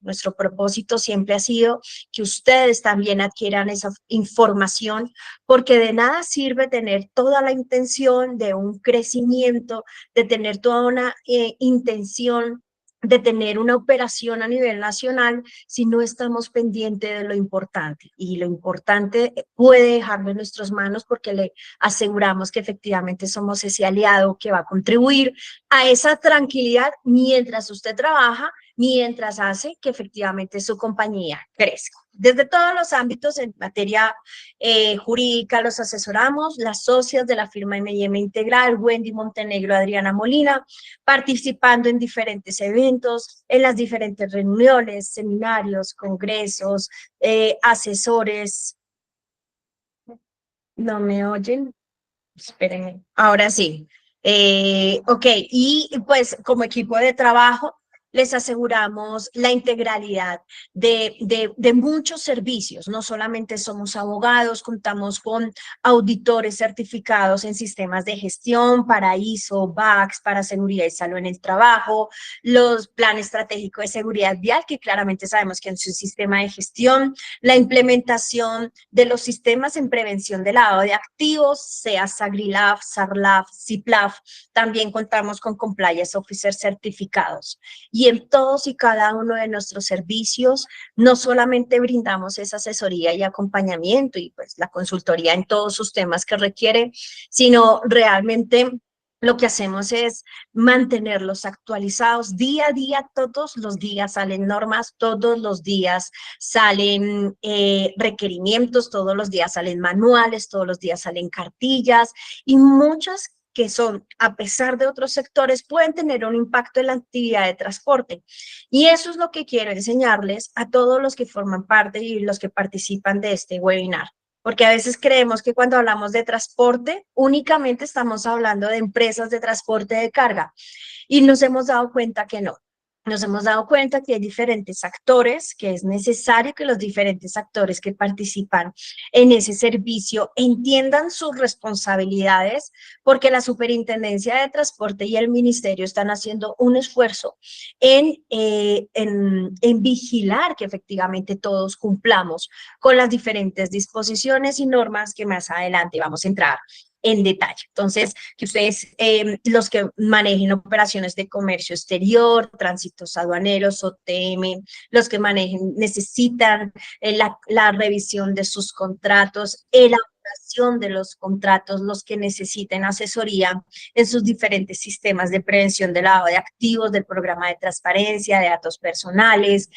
Nuestro propósito siempre ha sido que ustedes también adquieran esa información, porque de nada sirve tener toda la intención de un crecimiento, de tener toda una intención de tener una operación a nivel nacional si no estamos pendientes de lo importante. Y lo importante puede dejarlo en nuestras manos porque le aseguramos que efectivamente somos ese aliado que va a contribuir a esa tranquilidad mientras usted trabaja, mientras hace que efectivamente su compañía crezca. Desde todos los ámbitos en materia jurídica los asesoramos, las socias de la firma M&M Integral, Wendy Montenegro, Adriana Molina, participando en diferentes eventos, en las diferentes reuniones, seminarios, congresos, asesores. ¿No me oyen? Espérenme. Ahora sí. Ok, y pues como equipo de trabajo les aseguramos la integralidad de muchos servicios. No solamente somos abogados, contamos con auditores certificados en sistemas de gestión para ISO, BACS, para seguridad y salud en el trabajo, los planes estratégicos de seguridad vial, que claramente sabemos que es un sistema de gestión, la implementación de los sistemas en prevención de lavado de activos, sea SAGRILAF, SARLAF, CIPLAF. También contamos con compliance officers certificados. Y en todos y cada uno de nuestros servicios, no solamente brindamos esa asesoría y acompañamiento y pues la consultoría en todos sus temas que requiere, sino realmente lo que hacemos es mantenerlos actualizados día a día. Todos los días salen normas, todos los días salen requerimientos, todos los días salen manuales, todos los días salen cartillas y muchas que son, a pesar de otros sectores, pueden tener un impacto en la actividad de transporte. Y eso es lo que quiero enseñarles a todos los que forman parte y los que participan de este webinar. Porque a veces creemos que cuando hablamos de transporte, únicamente estamos hablando de empresas de transporte de carga. Y nos hemos dado cuenta que no. Nos hemos dado cuenta que hay diferentes actores, que es necesario que los diferentes actores que participan en ese servicio entiendan sus responsabilidades, porque la Superintendencia de Transporte y el Ministerio están haciendo un esfuerzo en vigilar que efectivamente todos cumplamos con las diferentes disposiciones y normas que más adelante vamos a entrar en detalle. Entonces, que ustedes, los que manejen operaciones de comercio exterior, tránsitos aduaneros, OTM, los que manejen, necesitan la revisión de sus contratos, elaboración de los contratos, los que necesiten asesoría en sus diferentes sistemas de prevención del lavado de activos, del programa de transparencia, de datos personales.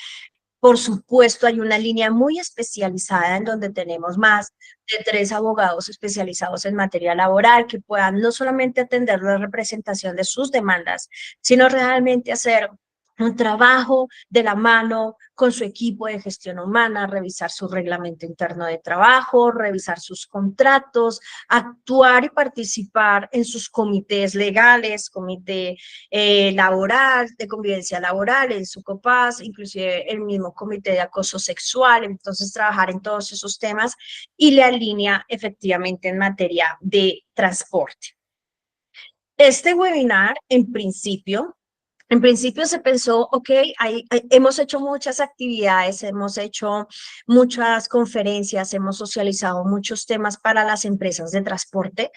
Por supuesto, hay una línea muy especializada en donde tenemos más de 3 abogados especializados en materia laboral que puedan no solamente atender la representación de sus demandas, sino realmente hacer un trabajo de la mano con su equipo de gestión humana, revisar su reglamento interno de trabajo, revisar sus contratos, actuar y participar en sus comités legales, comité laboral, de convivencia laboral, en su COPAS, inclusive el mismo comité de acoso sexual. Entonces trabajar en todos esos temas y le alinea efectivamente en materia de transporte. Este webinar, en principio se pensó, ok, hemos hecho muchas actividades, hemos hecho muchas conferencias, hemos socializado muchos temas para las empresas de transporte,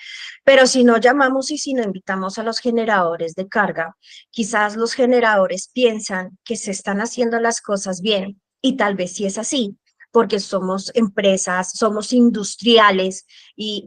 pero si no llamamos y si no invitamos a los generadores de carga, quizás los generadores piensan que se están haciendo las cosas bien y tal vez sí es así, porque somos empresas, somos industriales y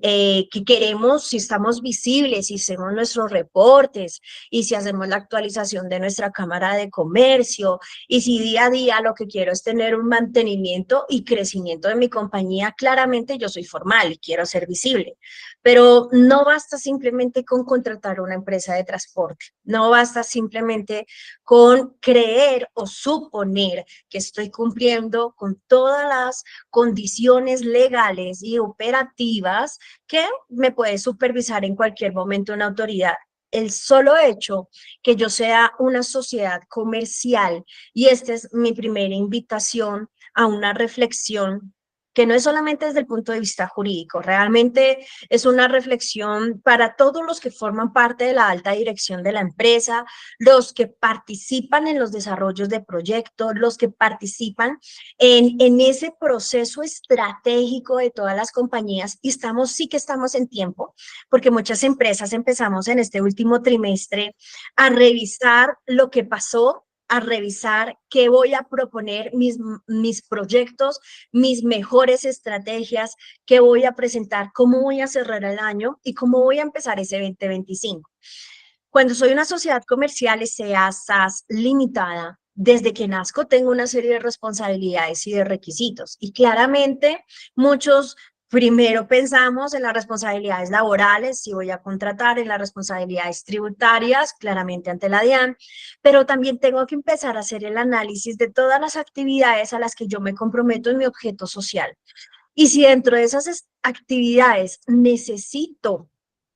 que queremos, si estamos visibles, si hacemos nuestros reportes y si hacemos la actualización de nuestra Cámara de Comercio y si día a día lo que quiero es tener un mantenimiento y crecimiento de mi compañía, claramente yo soy formal y quiero ser visible. Pero no basta simplemente con contratar una empresa de transporte, no basta simplemente con creer o suponer que estoy cumpliendo con todas las condiciones legales y operativas que me puede supervisar en cualquier momento una autoridad. El solo hecho que yo sea una sociedad comercial, y esta es mi primera invitación a una reflexión, que no es solamente desde el punto de vista jurídico, realmente es una reflexión para todos los que forman parte de la alta dirección de la empresa, los que participan en los desarrollos de proyectos, los que participan en ese proceso estratégico de todas las compañías, y sí que estamos en tiempo, porque muchas empresas empezamos en este último trimestre a revisar lo que pasó, a revisar qué voy a proponer, mis proyectos, mis mejores estrategias, qué voy a presentar, cómo voy a cerrar el año y cómo voy a empezar ese 2025. Cuando soy una sociedad comercial, sea SAS limitada, desde que nazco tengo una serie de responsabilidades y de requisitos. Y claramente muchos primero pensamos en las responsabilidades laborales, si voy a contratar, en las responsabilidades tributarias, claramente ante la DIAN, pero también tengo que empezar a hacer el análisis de todas las actividades a las que yo me comprometo en mi objeto social. Y si dentro de esas actividades necesito,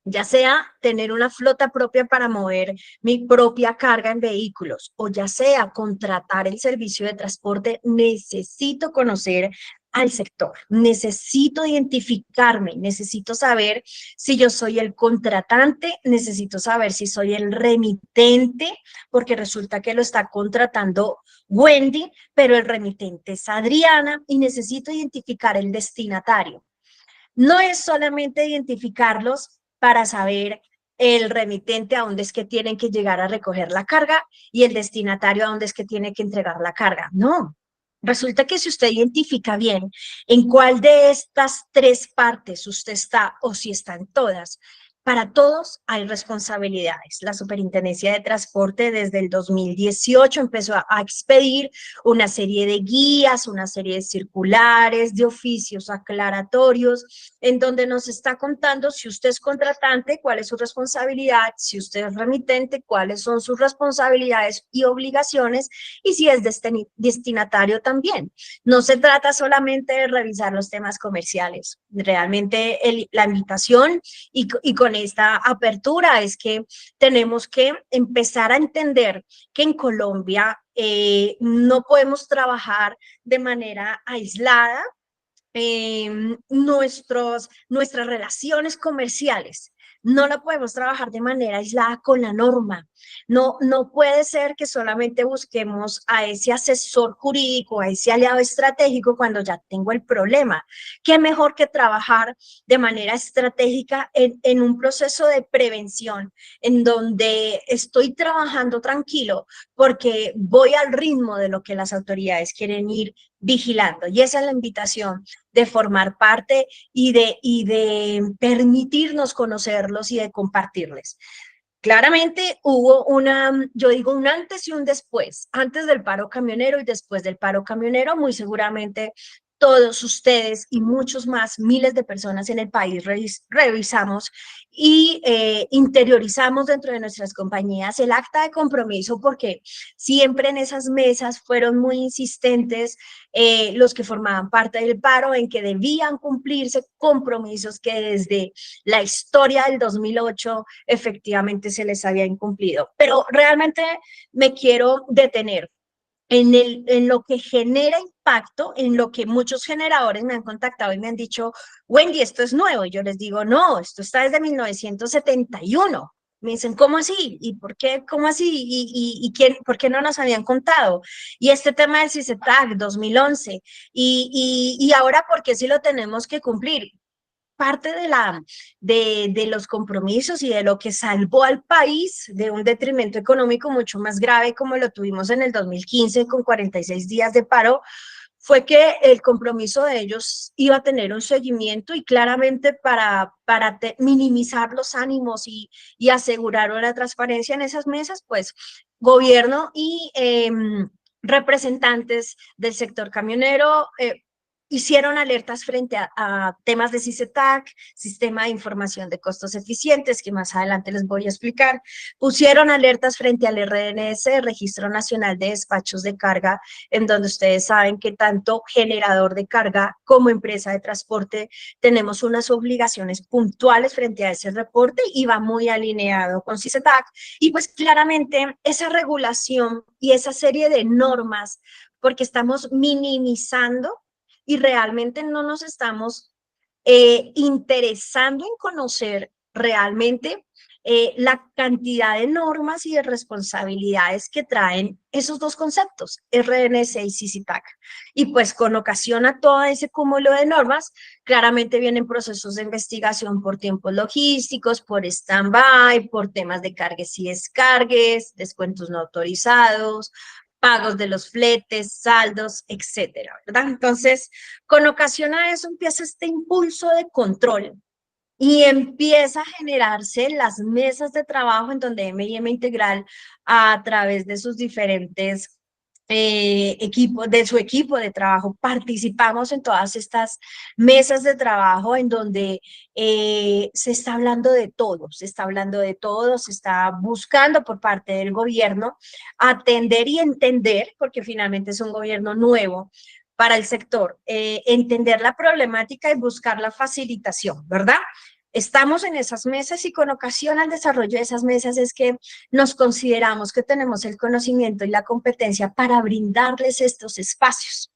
ya sea tener una flota propia para mover mi propia carga en vehículos, o ya sea contratar el servicio de transporte, necesito conocer al sector, necesito identificarme, necesito saber si yo soy el contratante, necesito saber si soy el remitente, porque resulta que lo está contratando Wendy, pero el remitente es Adriana, y necesito identificar el destinatario. No es solamente identificarlos para saber el remitente a dónde es que tienen que llegar a recoger la carga y el destinatario a dónde es que tiene que entregar la carga. No. Resulta que si usted identifica bien en cuál de estas tres partes usted está o si está en todas, para todos hay responsabilidades. La Superintendencia de Transporte desde el 2018 empezó a expedir una serie de guías, una serie de circulares, de oficios aclaratorios, en donde nos está contando si usted es contratante, cuál es su responsabilidad, si usted es remitente, cuáles son sus responsabilidades y obligaciones, y si es destinatario también. No se trata solamente de revisar los temas comerciales. Realmente la invitación y con esta apertura es que tenemos que empezar a entender que en Colombia no podemos trabajar de manera aislada nuestras relaciones comerciales. No la podemos trabajar de manera aislada con la norma. No puede ser que solamente busquemos a ese asesor jurídico, a ese aliado estratégico cuando ya tengo el problema. ¿Qué mejor que trabajar de manera estratégica en un proceso de prevención en donde estoy trabajando tranquilo porque voy al ritmo de lo que las autoridades quieren ir vigilando? Y esa es la invitación de formar parte y de permitirnos conocerlos y de compartirles. Claramente hubo yo digo, un antes y un después, antes del paro camionero y después del paro camionero. Muy seguramente todos ustedes y muchos más, miles de personas en el país revisamos y interiorizamos dentro de nuestras compañías el acta de compromiso, porque siempre en esas mesas fueron muy insistentes los que formaban parte del paro en que debían cumplirse compromisos que desde la historia del 2008 efectivamente se les había incumplido. Pero realmente me quiero detener en lo que genera impacto, en lo que muchos generadores me han contactado y me han dicho: Wendy, esto es nuevo. Y yo les digo: no, esto está desde 1971. Me dicen: ¿cómo así? ¿Y por qué? ¿Cómo así? ¿Y quién, por qué no nos habían contado? Y este tema del CICETAC 2011. Y ahora, ¿por qué sí lo tenemos que cumplir? Parte de los compromisos y de lo que salvó al país de un detrimento económico mucho más grave como lo tuvimos en el 2015 con 46 días de paro, fue que el compromiso de ellos iba a tener un seguimiento, y claramente para minimizar los ánimos y asegurar una transparencia en esas mesas, pues gobierno y representantes del sector camionero hicieron alertas frente a temas de CICETAC, Sistema de Información de Costos Eficientes, que más adelante les voy a explicar. Pusieron alertas frente al RNS, Registro Nacional de Despachos de Carga, en donde ustedes saben que tanto generador de carga como empresa de transporte tenemos unas obligaciones puntuales frente a ese reporte, y va muy alineado con CICETAC. Y pues claramente esa regulación y esa serie de normas, porque estamos minimizando y realmente no nos estamos interesando en conocer realmente la cantidad de normas y de responsabilidades que traen esos dos conceptos, RNS y CICITAC. Y pues con ocasión a todo ese cúmulo de normas, claramente vienen procesos de investigación por tiempos logísticos, por stand-by, por temas de cargues y descargues, descuentos no autorizados, pagos de los fletes, saldos, etcétera, ¿verdad? Entonces, con ocasión a eso empieza este impulso de control y empieza a generarse las mesas de trabajo en donde M&M Integral, a través de sus diferentes equipos, de su equipo de trabajo, participamos en todas estas mesas de trabajo en donde se está hablando de todo, se está hablando de todo, se está buscando por parte del gobierno atender y entender, porque finalmente es un gobierno nuevo para el sector, entender la problemática y buscar la facilitación, ¿verdad? Estamos en esas mesas y con ocasión al desarrollo de esas mesas es que nos consideramos que tenemos el conocimiento y la competencia para brindarles estos espacios.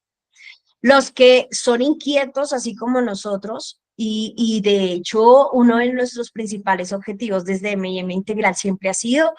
Los que son inquietos, así como nosotros, y de hecho uno de nuestros principales objetivos desde M&M Integral siempre ha sido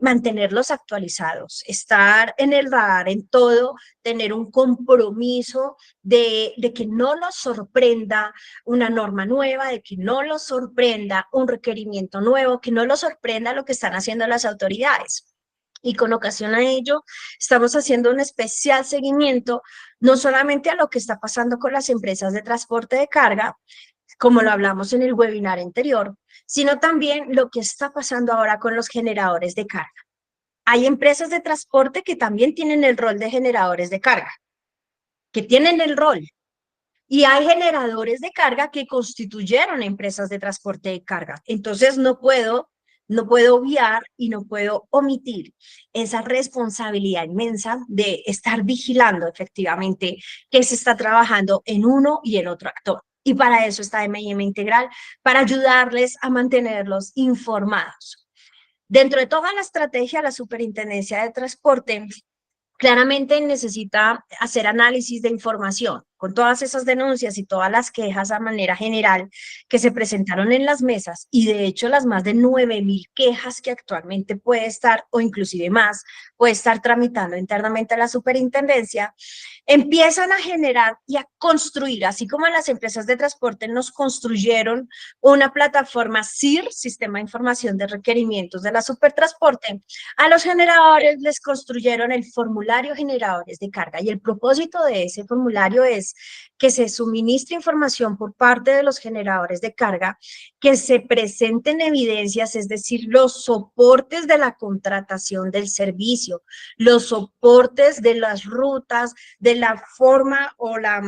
mantenerlos actualizados, estar en el radar en todo, tener un compromiso de que no los sorprenda una norma nueva, de que no los sorprenda un requerimiento nuevo, que no los sorprenda lo que están haciendo las autoridades. Y con ocasión a ello, estamos haciendo un especial seguimiento, no solamente a lo que está pasando con las empresas de transporte de carga, como lo hablamos en el webinar anterior, sino también lo que está pasando ahora con los generadores de carga. Hay empresas de transporte que también tienen el rol de generadores de carga, que tienen el rol. Y hay generadores de carga que constituyeron empresas de transporte de carga. Entonces no puedo obviar y no puedo omitir esa responsabilidad inmensa de estar vigilando efectivamente que se está trabajando en uno y en otro actor. Y para eso está M&M Integral, para ayudarles a mantenerlos informados. Dentro de toda la estrategia, la Superintendencia de Transporte claramente necesita hacer análisis de información con todas esas denuncias y todas las quejas a manera general que se presentaron en las mesas y de hecho las más de 9.000 quejas que actualmente puede estar o inclusive más puede estar tramitando internamente a la superintendencia, empiezan a generar y a construir, así como las empresas de transporte nos construyeron una plataforma SIR, Sistema de Información de Requerimientos de la Supertransporte, a los generadores les construyeron el formulario generadores de carga y el propósito de ese formulario es que se suministre información por parte de los generadores de carga, que se presenten evidencias, es decir, los soportes de la contratación del servicio, los soportes de las rutas, de la forma o la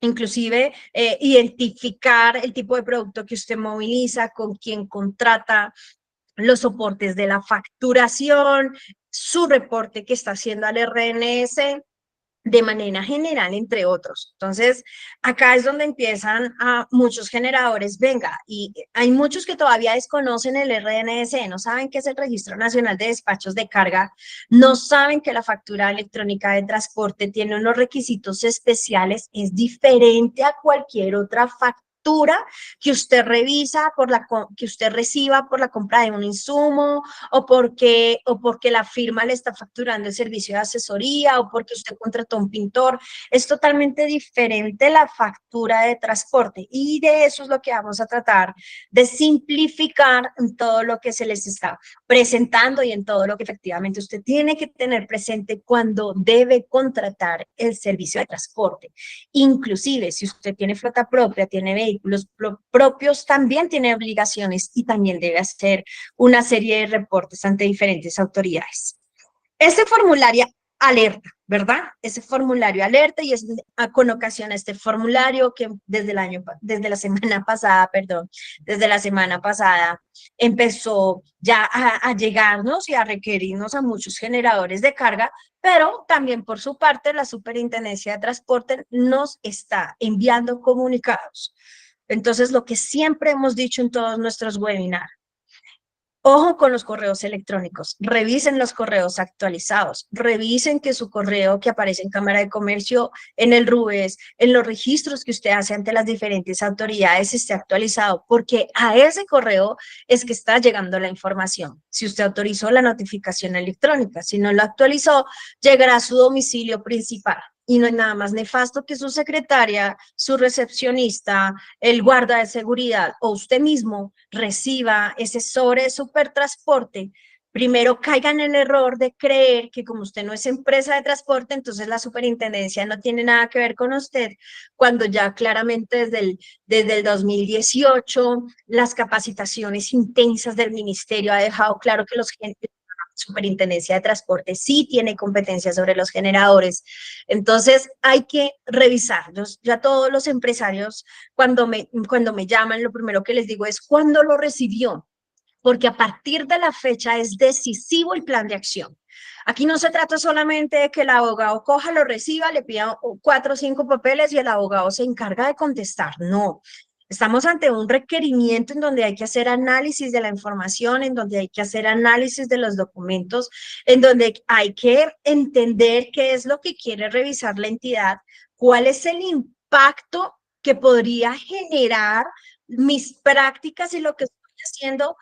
inclusive identificar el tipo de producto que usted moviliza, con quién contrata, los soportes de la facturación, su reporte que está haciendo al RNS, de manera general, entre otros. Entonces, acá es donde empiezan a muchos generadores, venga, y hay muchos que todavía desconocen el RNS, no saben qué es el Registro Nacional de Despachos de Carga, no saben que la factura electrónica de transporte tiene unos requisitos especiales, es diferente a cualquier otra factura que usted revisa que usted reciba por la compra de un insumo o porque la firma le está facturando el servicio de asesoría o porque usted contrató un pintor. Es totalmente diferente la factura de transporte y de eso es lo que vamos a tratar de simplificar en todo lo que se les está presentando y en todo lo que efectivamente usted tiene que tener presente cuando debe contratar el servicio de transporte. Inclusive, si usted tiene flota propia, tiene vehículos propios, también tiene obligaciones y también debe hacer una serie de reportes ante diferentes autoridades. Este formulario alerta, ¿verdad? Ese formulario alerta y es con ocasión a este formulario que desde la semana pasada, perdón, desde la semana pasada empezó ya a llegarnos y a requerirnos a muchos generadores de carga, pero también por su parte la Superintendencia de Transporte nos está enviando comunicados. Entonces, lo que siempre hemos dicho en todos nuestros webinars, Ojo con los correos electrónicos, revisen los correos actualizados, revisen que su correo que aparece en Cámara de Comercio, en el RUES, en los registros que usted hace ante las diferentes autoridades esté actualizado, porque a ese correo es que está llegando la información. Si usted autorizó la notificación electrónica, si no lo actualizó, llegará a su domicilio principal. Y no hay nada más nefasto que su secretaria, su recepcionista, el guarda de seguridad o usted mismo reciba ese sobre de supertransporte, primero caigan en el error de creer que como usted no es empresa de transporte, entonces la superintendencia no tiene nada que ver con usted, cuando ya claramente desde el 2018 las capacitaciones intensas del ministerio ha dejado claro que los Superintendencia de Transporte sí tiene competencia sobre los generadores. Entonces hay que revisar. Yo a todos los empresarios cuando me llaman, lo primero que les digo es cuándo lo recibió, porque a partir de la fecha es decisivo el plan de acción. Aquí no se trata solamente de que el abogado coja, lo reciba, le pida 4 o 5 papeles y el abogado se encarga de contestar. No, estamos ante un requerimiento en donde hay que hacer análisis de la información, en donde hay que hacer análisis de los documentos, en donde hay que entender qué es lo que quiere revisar la entidad, cuál es el impacto que podría generar mis prácticas y lo que estoy haciendo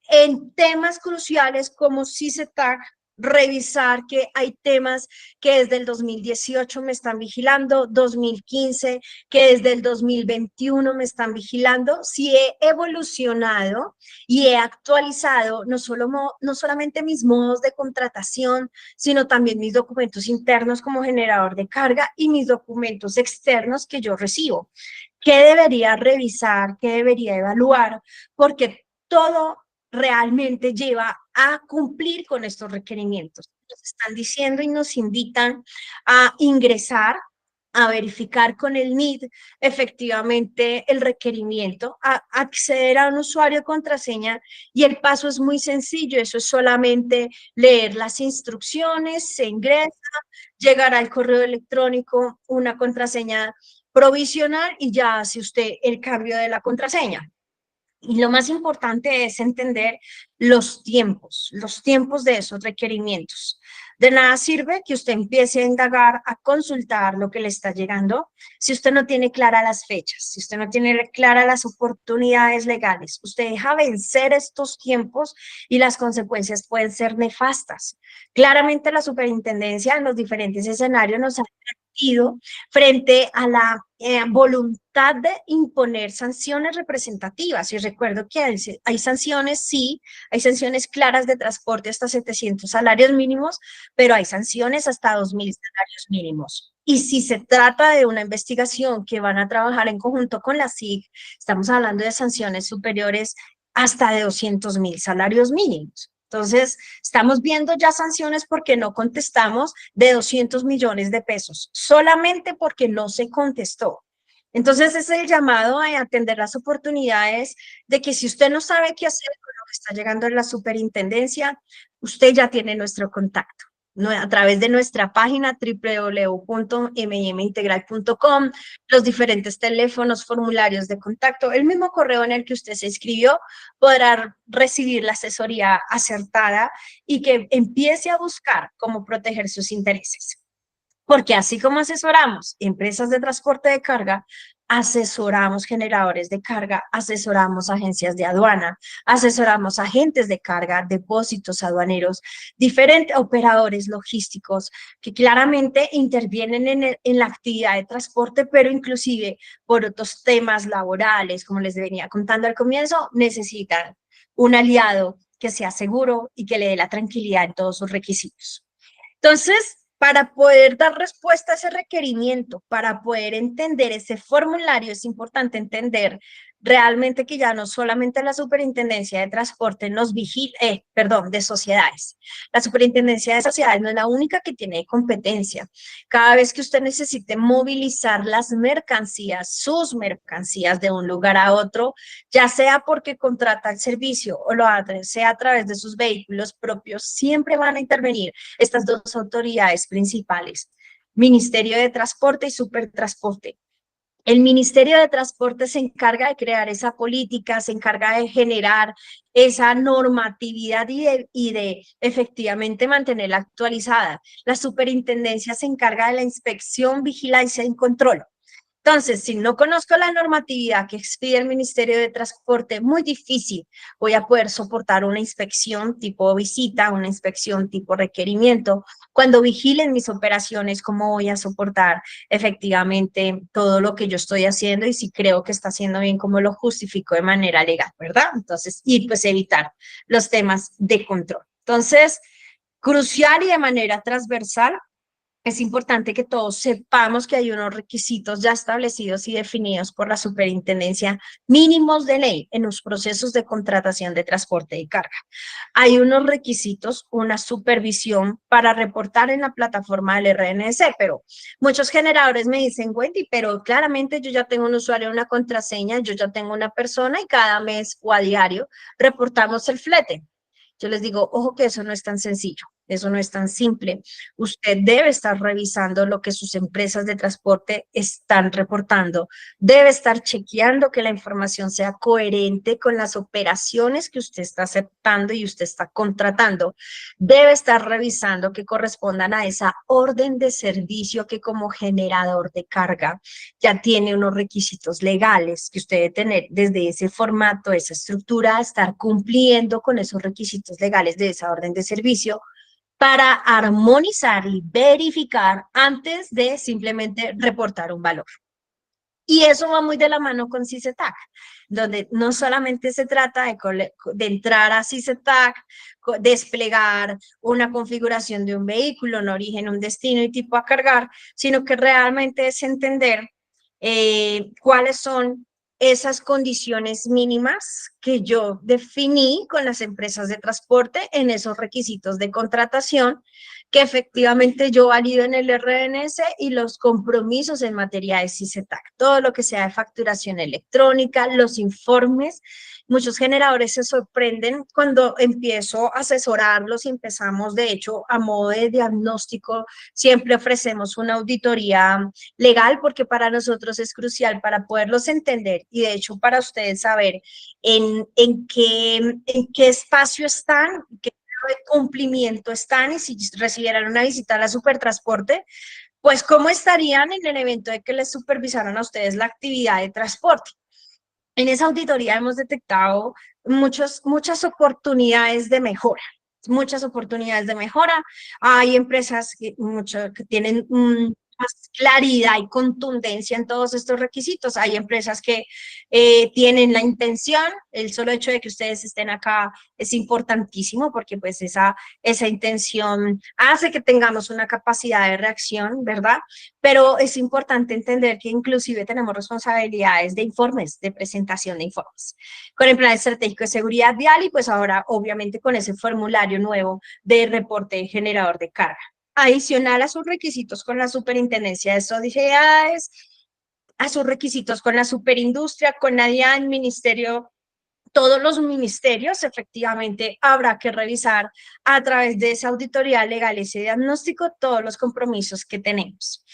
en temas cruciales como CICETAC, revisar que hay temas que desde el 2018 me están vigilando, 2015, que desde el 2021 me están vigilando, si he evolucionado y he actualizado no solamente mis modos de contratación, sino también mis documentos internos como generador de carga y mis documentos externos que yo recibo. ¿Qué debería revisar? ¿Qué debería evaluar? Porque todo realmente lleva a cumplir con estos requerimientos. Nos están diciendo y nos invitan a ingresar, a verificar con el NID efectivamente el requerimiento, a acceder a un usuario de contraseña y el paso es muy sencillo, eso es solamente leer las instrucciones, se ingresa, llegará al correo electrónico una contraseña provisional y ya hace usted el cambio de la contraseña. Y lo más importante es entender los tiempos de esos requerimientos. De nada sirve que usted empiece a indagar, a consultar lo que le está llegando, si usted no tiene claras las fechas, si usted no tiene claras las oportunidades legales. Usted deja vencer estos tiempos y las consecuencias pueden ser nefastas. Claramente la superintendencia en los diferentes escenarios nos ha advertido frente a la voluntad de imponer sanciones representativas. Y recuerdo que hay sanciones, sí, hay sanciones claras de transporte hasta 700 salarios mínimos, pero hay sanciones hasta 2.000 salarios mínimos. Y si se trata de una investigación que van a trabajar en conjunto con la SIG, estamos hablando de sanciones superiores hasta de 200.000 salarios mínimos. Entonces, estamos viendo ya sanciones porque no contestamos de 200 millones de pesos, solamente porque no se contestó. Entonces, es el llamado a atender las oportunidades de que si usted no sabe qué hacer con lo que está llegando en la superintendencia, usted ya tiene nuestro contacto. A través de nuestra página www.mimintegral.com, los diferentes teléfonos, formularios de contacto, el mismo correo en el que usted se inscribió, podrá recibir la asesoría acertada y que empiece a buscar cómo proteger sus intereses. Porque así como asesoramos empresas de transporte de carga, asesoramos generadores de carga, asesoramos agencias de aduana, asesoramos agentes de carga, depósitos aduaneros, diferentes operadores logísticos que claramente intervienen en la actividad de transporte, pero inclusive por otros temas laborales, como les venía contando al comienzo, necesitan un aliado que sea seguro y que le dé la tranquilidad en todos sus requisitos. Entonces, para poder dar respuesta a ese requerimiento, para poder entender ese formulario, es importante entender realmente que ya no solamente la Superintendencia de Transporte nos vigila, de sociedades. La Superintendencia de Sociedades no es la única que tiene competencia. Cada vez que usted necesite movilizar las mercancías, sus mercancías de un lugar a otro, ya sea porque contrata el servicio o lo hace a través de sus vehículos propios, siempre van a intervenir estas dos autoridades principales, Ministerio de Transporte y Supertransporte. El Ministerio de Transporte se encarga de crear esa política, se encarga de generar esa normatividad y de efectivamente mantenerla actualizada. La superintendencia se encarga de la inspección, vigilancia y control. Entonces, si no conozco la normatividad que expide el Ministerio de Transporte, muy difícil voy a poder soportar una inspección tipo visita, una inspección tipo requerimiento. Cuando vigilen mis operaciones, ¿cómo voy a soportar efectivamente todo lo que yo estoy haciendo y si creo que está haciendo bien, cómo lo justifico de manera legal, ¿verdad? Entonces, y pues evitar los temas de control. Entonces, crucial y de manera transversal, es importante que todos sepamos que hay unos requisitos ya establecidos y definidos por la superintendencia mínimos de ley en los procesos de contratación de transporte de carga. Hay unos requisitos, una supervisión para reportar en la plataforma del RNS, pero muchos generadores me dicen, Wendy, pero claramente yo ya tengo un usuario, una contraseña, yo ya tengo una persona y cada mes o a diario reportamos el flete. Yo les digo, ojo que eso no es tan sencillo, eso no es tan simple. Usted debe estar revisando lo que sus empresas de transporte están reportando, debe estar chequeando que la información sea coherente con las operaciones que usted está aceptando y usted está contratando, debe estar revisando que correspondan a esa orden de servicio que como generador de carga ya tiene unos requisitos legales que usted debe tener desde ese formato, esa estructura, estar cumpliendo con esos requisitos legales de esa orden de servicio para armonizar y verificar antes de simplemente reportar un valor. Y eso va muy de la mano con CICETAC, donde no solamente se trata de entrar a CICETAC, desplegar una configuración de un vehículo, un origen, un destino y tipo a cargar, sino que realmente es entender cuáles son esas condiciones mínimas que yo definí con las empresas de transporte en esos requisitos de contratación que efectivamente yo valido en el RNS y los compromisos en materia de CICETAC, todo lo que sea de facturación electrónica, los informes. Muchos generadores se sorprenden cuando empiezo a asesorarlos y empezamos, de hecho, a modo de diagnóstico, siempre ofrecemos una auditoría legal porque para nosotros es crucial para poderlos entender y de hecho para ustedes saber en qué espacio están, qué de cumplimiento están y si recibieran una visita a la Supertransporte, pues cómo estarían en el evento de que les supervisaran a ustedes la actividad de transporte. En esa auditoría hemos detectado muchas oportunidades de mejora, muchas oportunidades de mejora. Hay empresas que tienen más claridad y contundencia en todos estos requisitos. Hay empresas que tienen la intención, el solo hecho de que ustedes estén acá es importantísimo porque pues esa intención hace que tengamos una capacidad de reacción, ¿verdad? Pero es importante entender que inclusive tenemos responsabilidades de informes, de presentación de informes, con el plan estratégico de seguridad vial y pues ahora obviamente con ese formulario nuevo de reporte generador de carga. Adicional a sus requisitos con la superintendencia de sociedades, a sus requisitos con la superindustria, con la DIAN, ministerio, todos los ministerios, efectivamente, habrá que revisar a través de esa auditoría legal, ese diagnóstico, todos los compromisos que tenemos.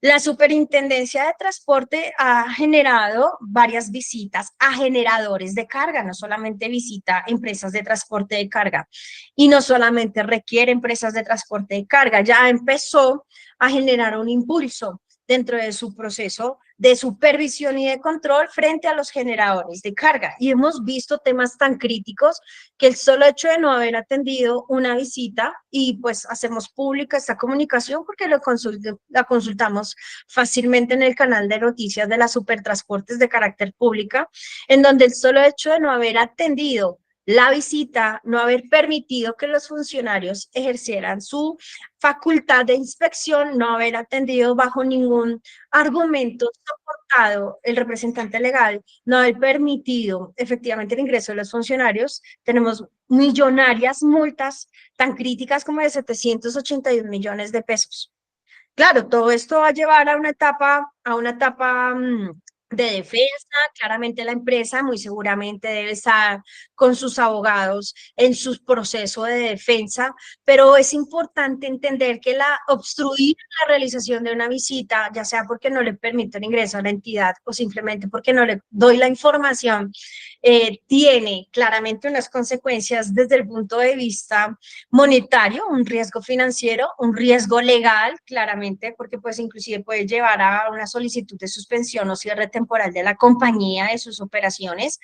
La Superintendencia de Transporte ha generado varias visitas a generadores de carga, no solamente visita empresas de transporte de carga y no solamente requiere empresas de transporte de carga, ya empezó a generar un impulso dentro de su proceso de supervisión y de control frente a los generadores de carga. Y hemos visto temas tan críticos que el solo hecho de no haber atendido una visita y pues hacemos pública esta comunicación porque la consultamos fácilmente en el canal de noticias de las Supertransportes de carácter pública, en donde el solo hecho de no haber atendido la visita, no haber permitido que los funcionarios ejercieran su facultad de inspección, no haber atendido bajo ningún argumento soportado el representante legal, no haber permitido efectivamente el ingreso de los funcionarios, tenemos millonarias multas tan críticas como de 781 millones de pesos. Claro, todo esto va a llevar a una etapa de defensa, claramente la empresa muy seguramente debe estar con sus abogados en su proceso de defensa, pero es importante entender que la obstruir la realización de una visita, ya sea porque no le permito el ingreso a la entidad o simplemente porque no le doy la información, tiene claramente unas consecuencias desde el punto de vista monetario, un riesgo financiero, un riesgo legal, claramente, porque pues inclusive puede llevar a una solicitud de suspensión o cierre temporal de la compañía, de sus operaciones,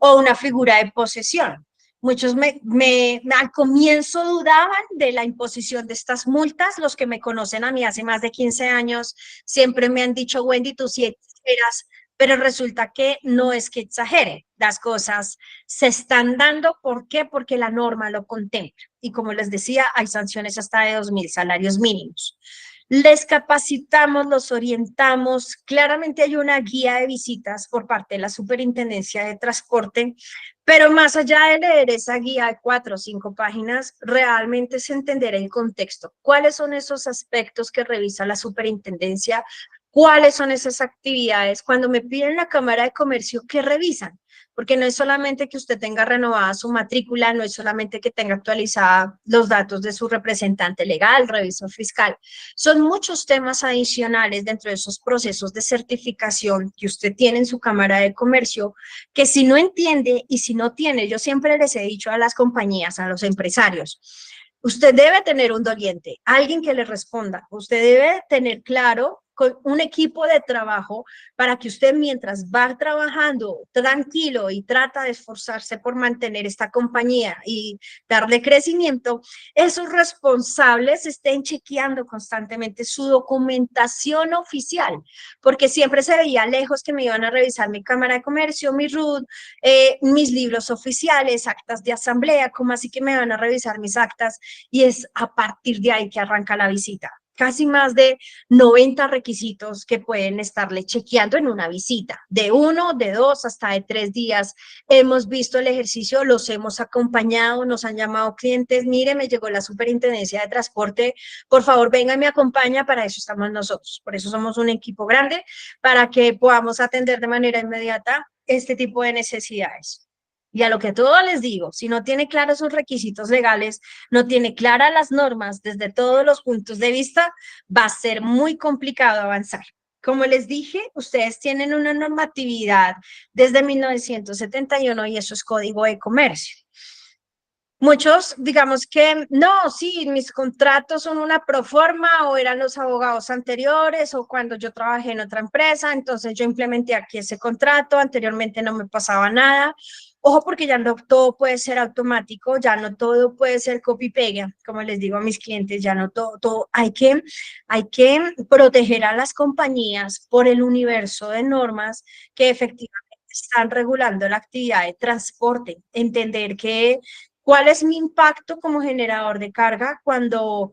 o una figura de posesión. Muchos al comienzo dudaban de la imposición de estas multas. Los que me conocen a mí hace más de 15 años siempre me han dicho, Wendy, tú sí exageras, pero resulta que no es que exagere. Las cosas se están dando. ¿Por qué? Porque la norma lo contempla. Y como les decía, hay sanciones hasta de 2.000 salarios mínimos. Les capacitamos, los orientamos. Claramente hay una guía de visitas por parte de la Superintendencia de Transporte, pero más allá de leer esa guía de 4 o 5 páginas, realmente es entender el contexto. ¿Cuáles son esos aspectos que revisa la Superintendencia? ¿Cuáles son esas actividades? Cuando me piden la Cámara de Comercio, ¿qué revisan? Porque no es solamente que usted tenga renovada su matrícula, no es solamente que tenga actualizada los datos de su representante legal, revisor fiscal. Son muchos temas adicionales dentro de esos procesos de certificación que usted tiene en su Cámara de Comercio, que si no entiende y si no tiene, yo siempre les he dicho a las compañías, a los empresarios, usted debe tener un doliente, alguien que le responda. Usted debe tener claro con un equipo de trabajo para que usted mientras va trabajando tranquilo y trata de esforzarse por mantener esta compañía y darle crecimiento, esos responsables estén chequeando constantemente su documentación oficial, porque siempre se veía lejos que me iban a revisar mi Cámara de Comercio, mi RUT, mis libros oficiales, actas de asamblea, como así que me van a revisar mis actas, y es a partir de ahí que arranca la visita. Casi más de 90 requisitos que pueden estarle chequeando en una visita, de 1, de 2, hasta de 3 días. Hemos visto el ejercicio, los hemos acompañado, nos han llamado clientes, mire, me llegó la Superintendencia de Transporte, por favor, venga y me acompaña, para eso estamos nosotros, por eso somos un equipo grande, para que podamos atender de manera inmediata este tipo de necesidades. Y a lo que todo les digo, si no tiene claros sus requisitos legales, no tiene claras las normas desde todos los puntos de vista, va a ser muy complicado avanzar. Como les dije, ustedes tienen una normatividad desde 1971 y eso es Código de Comercio. Muchos, digamos que no, sí, mis contratos son una proforma o eran los abogados anteriores o cuando yo trabajé en otra empresa, entonces yo implementé aquí ese contrato, anteriormente no me pasaba nada. Ojo, porque ya no todo puede ser automático, ya no todo puede ser copy-pega, como les digo a mis clientes, ya no todo, hay que proteger a las compañías por el universo de normas que efectivamente están regulando la actividad de transporte, entender que ¿cuál es mi impacto como generador de carga cuando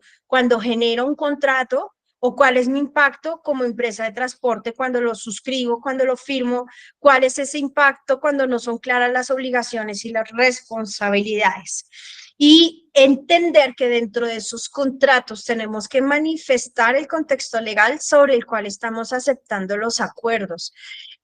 genero un contrato? ¿O cuál es mi impacto como empresa de transporte cuando lo suscribo, cuando lo firmo? ¿Cuál es ese impacto cuando no son claras las obligaciones y las responsabilidades? Y entender que dentro de esos contratos tenemos que manifestar el contexto legal sobre el cual estamos aceptando los acuerdos.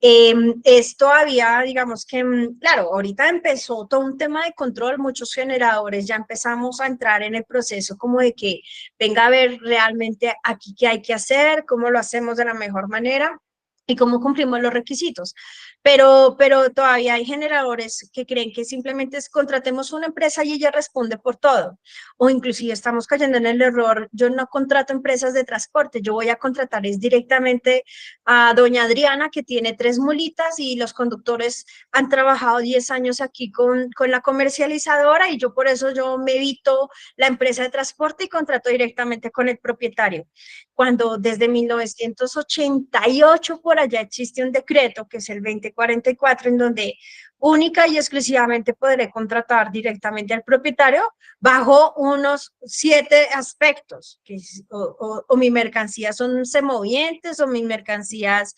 Es todavía, digamos que, claro, ahorita empezó todo un tema de control, muchos generadores ya empezamos a entrar en el proceso como de que venga a ver realmente aquí qué hay que hacer, cómo lo hacemos de la mejor manera y cómo cumplimos los requisitos. Pero todavía hay generadores que creen que simplemente es contratemos una empresa y ella responde por todo. O inclusive estamos cayendo en el error, yo no contrato empresas de transporte, yo voy a contratar es directamente a doña Adriana, que tiene 3 mulitas y los conductores han trabajado 10 años aquí con la comercializadora y yo por eso yo me evito la empresa de transporte y contrato directamente con el propietario. Cuando desde 1988 por allá existe un decreto que es el 2044 en donde única y exclusivamente podré contratar directamente al propietario bajo unos 7 aspectos, que o mi mercancía son semovientes o mis mercancías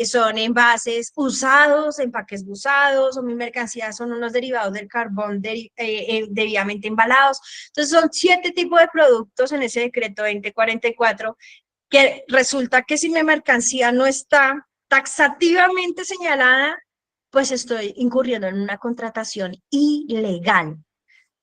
son envases usados, empaques usados, o mis mercancías son unos derivados del carbón debidamente embalados. Entonces son 7 tipos de productos en ese decreto 2044 que resulta que si mi mercancía no está taxativamente señalada, pues estoy incurriendo en una contratación ilegal.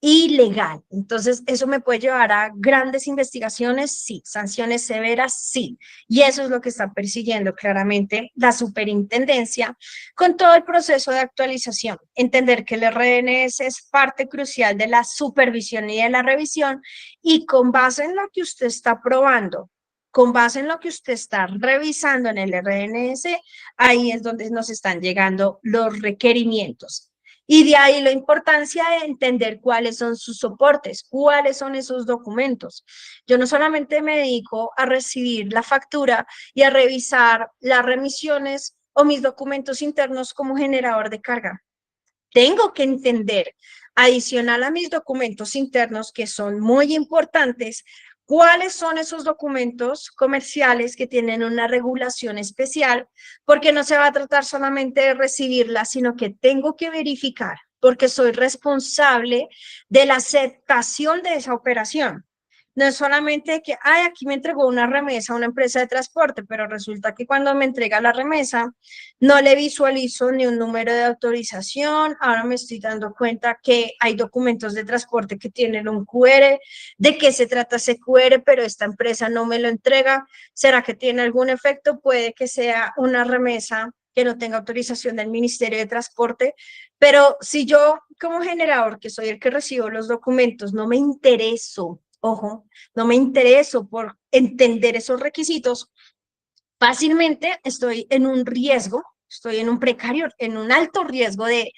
Ilegal. Entonces, ¿eso me puede llevar a grandes investigaciones? Sí. ¿Sanciones severas? Sí. Y eso es lo que está persiguiendo claramente la superintendencia con todo el proceso de actualización. Entender que el RNS es parte crucial de la supervisión y de la revisión y con base en lo que usted está probando, con base en lo que usted está revisando en el RNS, ahí es donde nos están llegando los requerimientos. Y de ahí la importancia de entender cuáles son sus soportes, cuáles son esos documentos. Yo no solamente me dedico a recibir la factura y a revisar las remisiones o mis documentos internos como generador de carga. Tengo que entender, adicional a mis documentos internos, que son muy importantes, cuáles son esos documentos comerciales que tienen una regulación especial, porque no se va a tratar solamente de recibirla, sino que tengo que verificar, porque soy responsable de la aceptación de esa operación. No es solamente que, ay, aquí me entregó una remesa a una empresa de transporte, pero resulta que cuando me entrega la remesa, no le visualizo ni un número de autorización. Ahora me estoy dando cuenta que hay documentos de transporte que tienen un QR. ¿De qué se trata ese QR? Pero esta empresa no me lo entrega. ¿Será que tiene algún efecto? Puede que sea una remesa que no tenga autorización del Ministerio de Transporte, pero si yo como generador, que soy el que recibo los documentos, no me intereso, ojo, no me intereso por entender esos requisitos, fácilmente estoy en un riesgo, estoy en un precario, en un alto riesgo de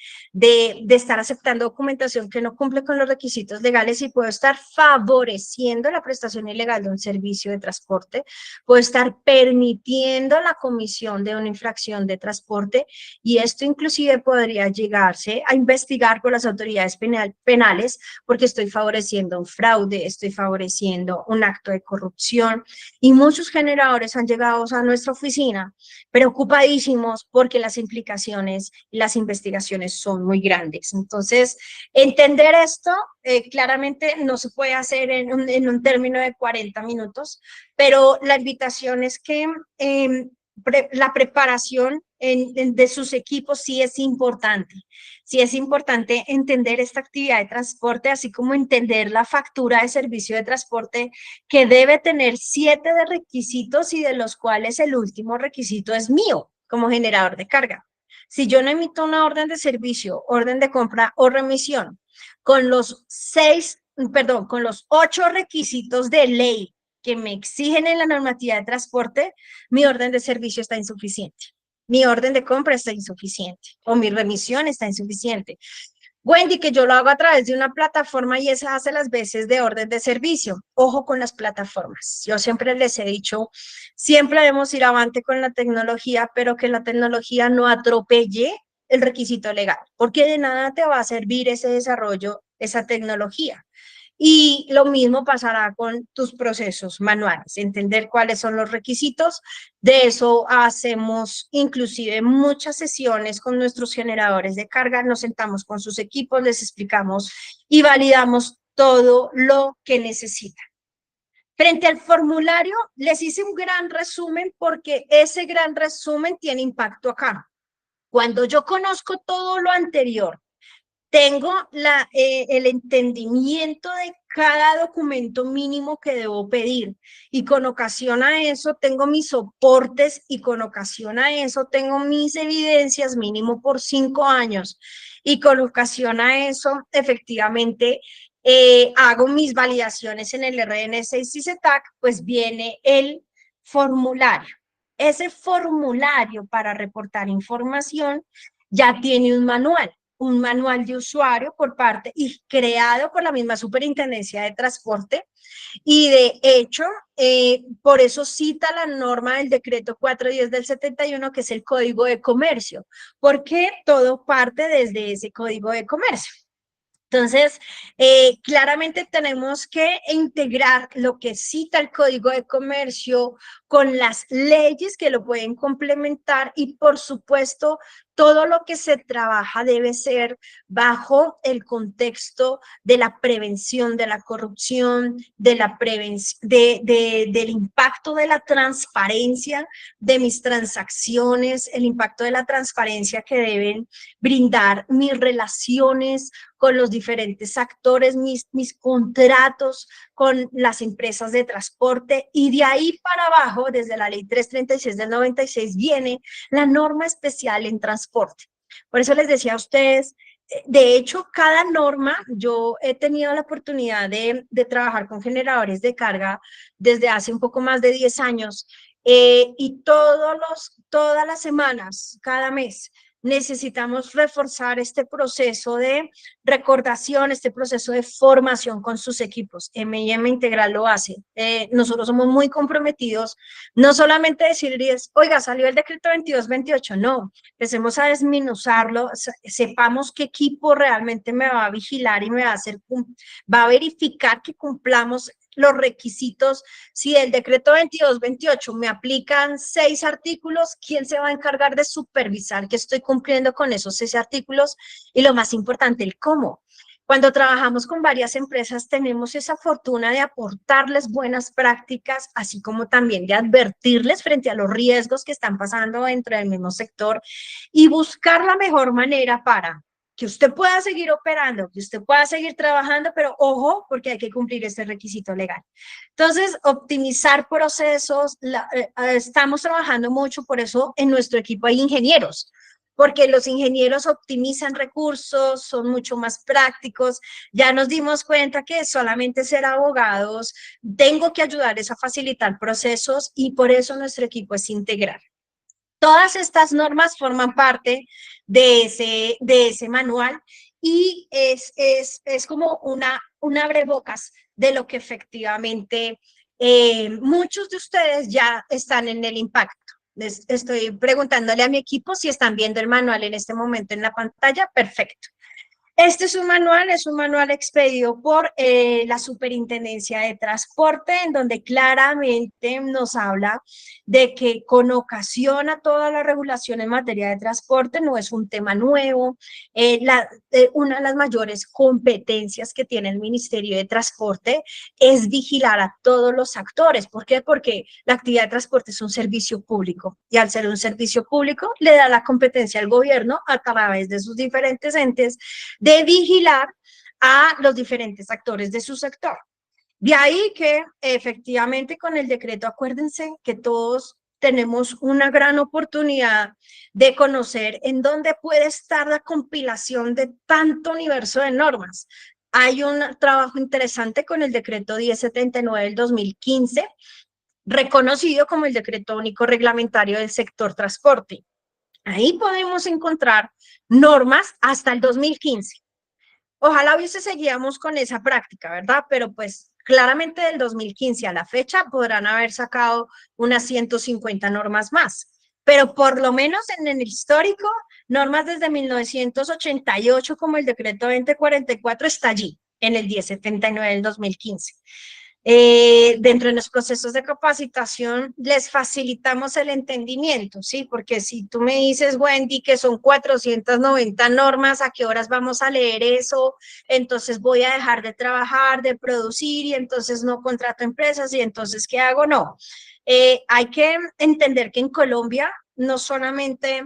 estar aceptando documentación que no cumple con los requisitos legales y puedo estar favoreciendo la prestación ilegal de un servicio de transporte, puedo estar permitiendo la comisión de una infracción de transporte y esto inclusive podría llegarse a investigar por las autoridades penales porque estoy favoreciendo un fraude, estoy favoreciendo un acto de corrupción, y muchos generadores han llegado a nuestra oficina preocupadísimos porque las implicaciones y las investigaciones son muy grandes. Entonces, entender esto claramente no se puede hacer en un término de 40 minutos, pero la invitación es que la preparación de sus equipos sí es importante. Sí es importante entender esta actividad de transporte, así como entender la factura de servicio de transporte que debe tener 7 de requisitos y de los cuales el último requisito es mío como generador de carga. Si yo no emito una orden de servicio, orden de compra o remisión con los 8 requisitos de ley que me exigen en la normativa de transporte, mi orden de servicio está insuficiente. Mi orden de compra está insuficiente o mi remisión está insuficiente. Wendy, que yo lo hago a través de una plataforma y esa hace las veces de orden de servicio. Ojo con las plataformas. Yo siempre les he dicho, siempre debemos ir avante con la tecnología, pero que la tecnología no atropelle el requisito legal, porque de nada te va a servir ese desarrollo, esa tecnología. Y lo mismo pasará con tus procesos manuales, entender cuáles son los requisitos. De eso hacemos inclusive muchas sesiones con nuestros generadores de carga, nos sentamos con sus equipos, les explicamos y validamos todo lo que necesitan. Frente al formulario, les hice un gran resumen porque ese gran resumen tiene impacto acá. Cuando yo conozco todo lo anterior, tengo el entendimiento de cada documento mínimo que debo pedir y con ocasión a eso tengo mis soportes y con ocasión a eso tengo mis evidencias mínimo por 5 años y con ocasión a eso efectivamente hago mis validaciones en el RN6 y CETAC, pues viene el formulario. Ese formulario para reportar información ya tiene un manual de usuario por parte y creado por la misma Superintendencia de Transporte y de hecho, por eso cita la norma del decreto 410 del 71, que es el Código de Comercio, porque todo parte desde ese Código de Comercio. Entonces, claramente tenemos que integrar lo que cita el Código de Comercio con las leyes que lo pueden complementar y, por supuesto, todo lo que se trabaja debe ser bajo el contexto de la prevención de la corrupción, de la del impacto de la transparencia de mis transacciones, el impacto de la transparencia que deben brindar mis relaciones con los diferentes actores, mis contratos con las empresas de transporte, y de ahí para abajo, desde la ley 336 del 96, viene la norma especial en transporte. Por eso les decía a ustedes, de hecho, cada norma, yo he tenido la oportunidad de trabajar con generadores de carga desde hace un poco más de 10 años, y todas las semanas, cada mes, necesitamos reforzar este proceso de recordación, este proceso de formación con sus equipos. M&M Integral lo hace. Nosotros somos muy comprometidos, no solamente decirles, oiga, salió el decreto 2228, no, empecemos a desmenuzarlo, sepamos qué equipo realmente me va a vigilar y me va a hacer, va a verificar que cumplamos los requisitos. Si el decreto 2228 me aplican 6 artículos, ¿quién se va a encargar de supervisar que estoy cumpliendo con esos 6 artículos? Y lo más importante, el cómo. Cuando trabajamos con varias empresas, tenemos esa fortuna de aportarles buenas prácticas, así como también de advertirles frente a los riesgos que están pasando dentro del mismo sector y buscar la mejor manera para que usted pueda seguir operando, que usted pueda seguir trabajando, pero ojo, porque hay que cumplir este requisito legal. Entonces, optimizar procesos, estamos trabajando mucho, por eso en nuestro equipo hay ingenieros, porque los ingenieros optimizan recursos, son mucho más prácticos. Ya nos dimos cuenta que solamente ser abogados, tengo que ayudarles a facilitar procesos, y por eso nuestro equipo es integral. Todas estas normas forman parte de ese manual, y es como una abrebocas de lo que efectivamente muchos de ustedes ya están en el impacto. Estoy preguntándole a mi equipo si están viendo el manual en este momento en la pantalla. Perfecto. Este es un manual expedido por la Superintendencia de Transporte, en donde claramente nos habla de que con ocasión a toda la regulación en materia de transporte no es un tema nuevo. Una de las mayores competencias que tiene el Ministerio de Transporte es vigilar a todos los actores. ¿Por qué? Porque la actividad de transporte es un servicio público, y al ser un servicio público le da la competencia al gobierno a través de sus diferentes entes de vigilar a los diferentes actores de su sector. De ahí que efectivamente con el decreto, acuérdense que todos tenemos una gran oportunidad de conocer en dónde puede estar la compilación de tanto universo de normas. Hay un trabajo interesante con el decreto 1079 del 2015, reconocido como el decreto único reglamentario del sector transporte. Ahí podemos encontrar normas hasta el 2015. Ojalá hubiese seguíamos con esa práctica, ¿verdad? Pero pues claramente del 2015 a la fecha podrán haber sacado unas 150 normas más, pero por lo menos en el histórico, normas desde 1988 como el decreto 2044 está allí, en el 1079 del 2015. Dentro de los procesos de capacitación les facilitamos el entendimiento, ¿sí? Porque si tú me dices, Wendy, que son 490 normas, ¿a qué horas vamos a leer eso? Entonces voy a dejar de trabajar, de producir, y entonces no contrato empresas, y entonces ¿qué hago? No. Hay que entender que en Colombia no solamente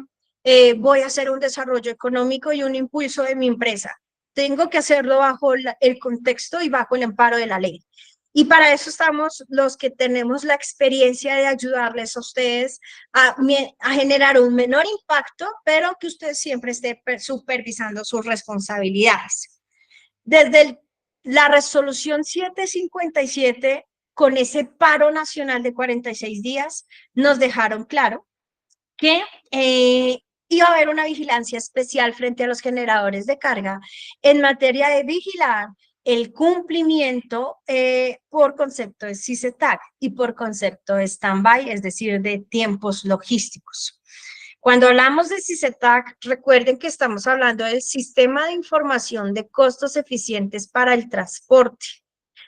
voy a hacer un desarrollo económico y un impulso de mi empresa, tengo que hacerlo bajo el contexto y bajo el amparo de la ley. Y para eso estamos los que tenemos la experiencia de ayudarles a ustedes a generar un menor impacto, pero que usted siempre esté supervisando sus responsabilidades. Desde la resolución 757, con ese paro nacional de 46 días, nos dejaron claro que iba a haber una vigilancia especial frente a los generadores de carga en materia de vigilar el cumplimiento por concepto de CICETAC y por concepto de stand-by, es decir, de tiempos logísticos. Cuando hablamos de CICETAC, recuerden que estamos hablando del Sistema de Información de Costos Eficientes para el Transporte.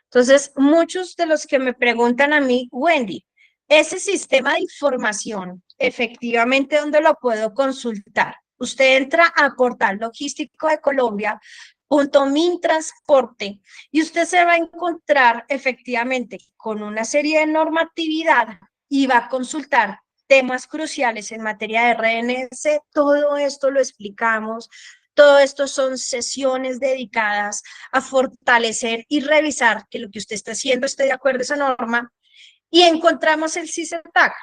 Entonces, muchos de los que me preguntan a mí, Wendy, ese sistema de información, efectivamente, ¿dónde lo puedo consultar? Usted entra a Portal Logístico de Colombia, .mintransporte, y usted se va a encontrar efectivamente con una serie de normatividad y va a consultar temas cruciales en materia de RNS. Todo esto lo explicamos. Todo esto son sesiones dedicadas a fortalecer y revisar que lo que usted está haciendo esté de acuerdo a esa norma, y encontramos el CICETAC.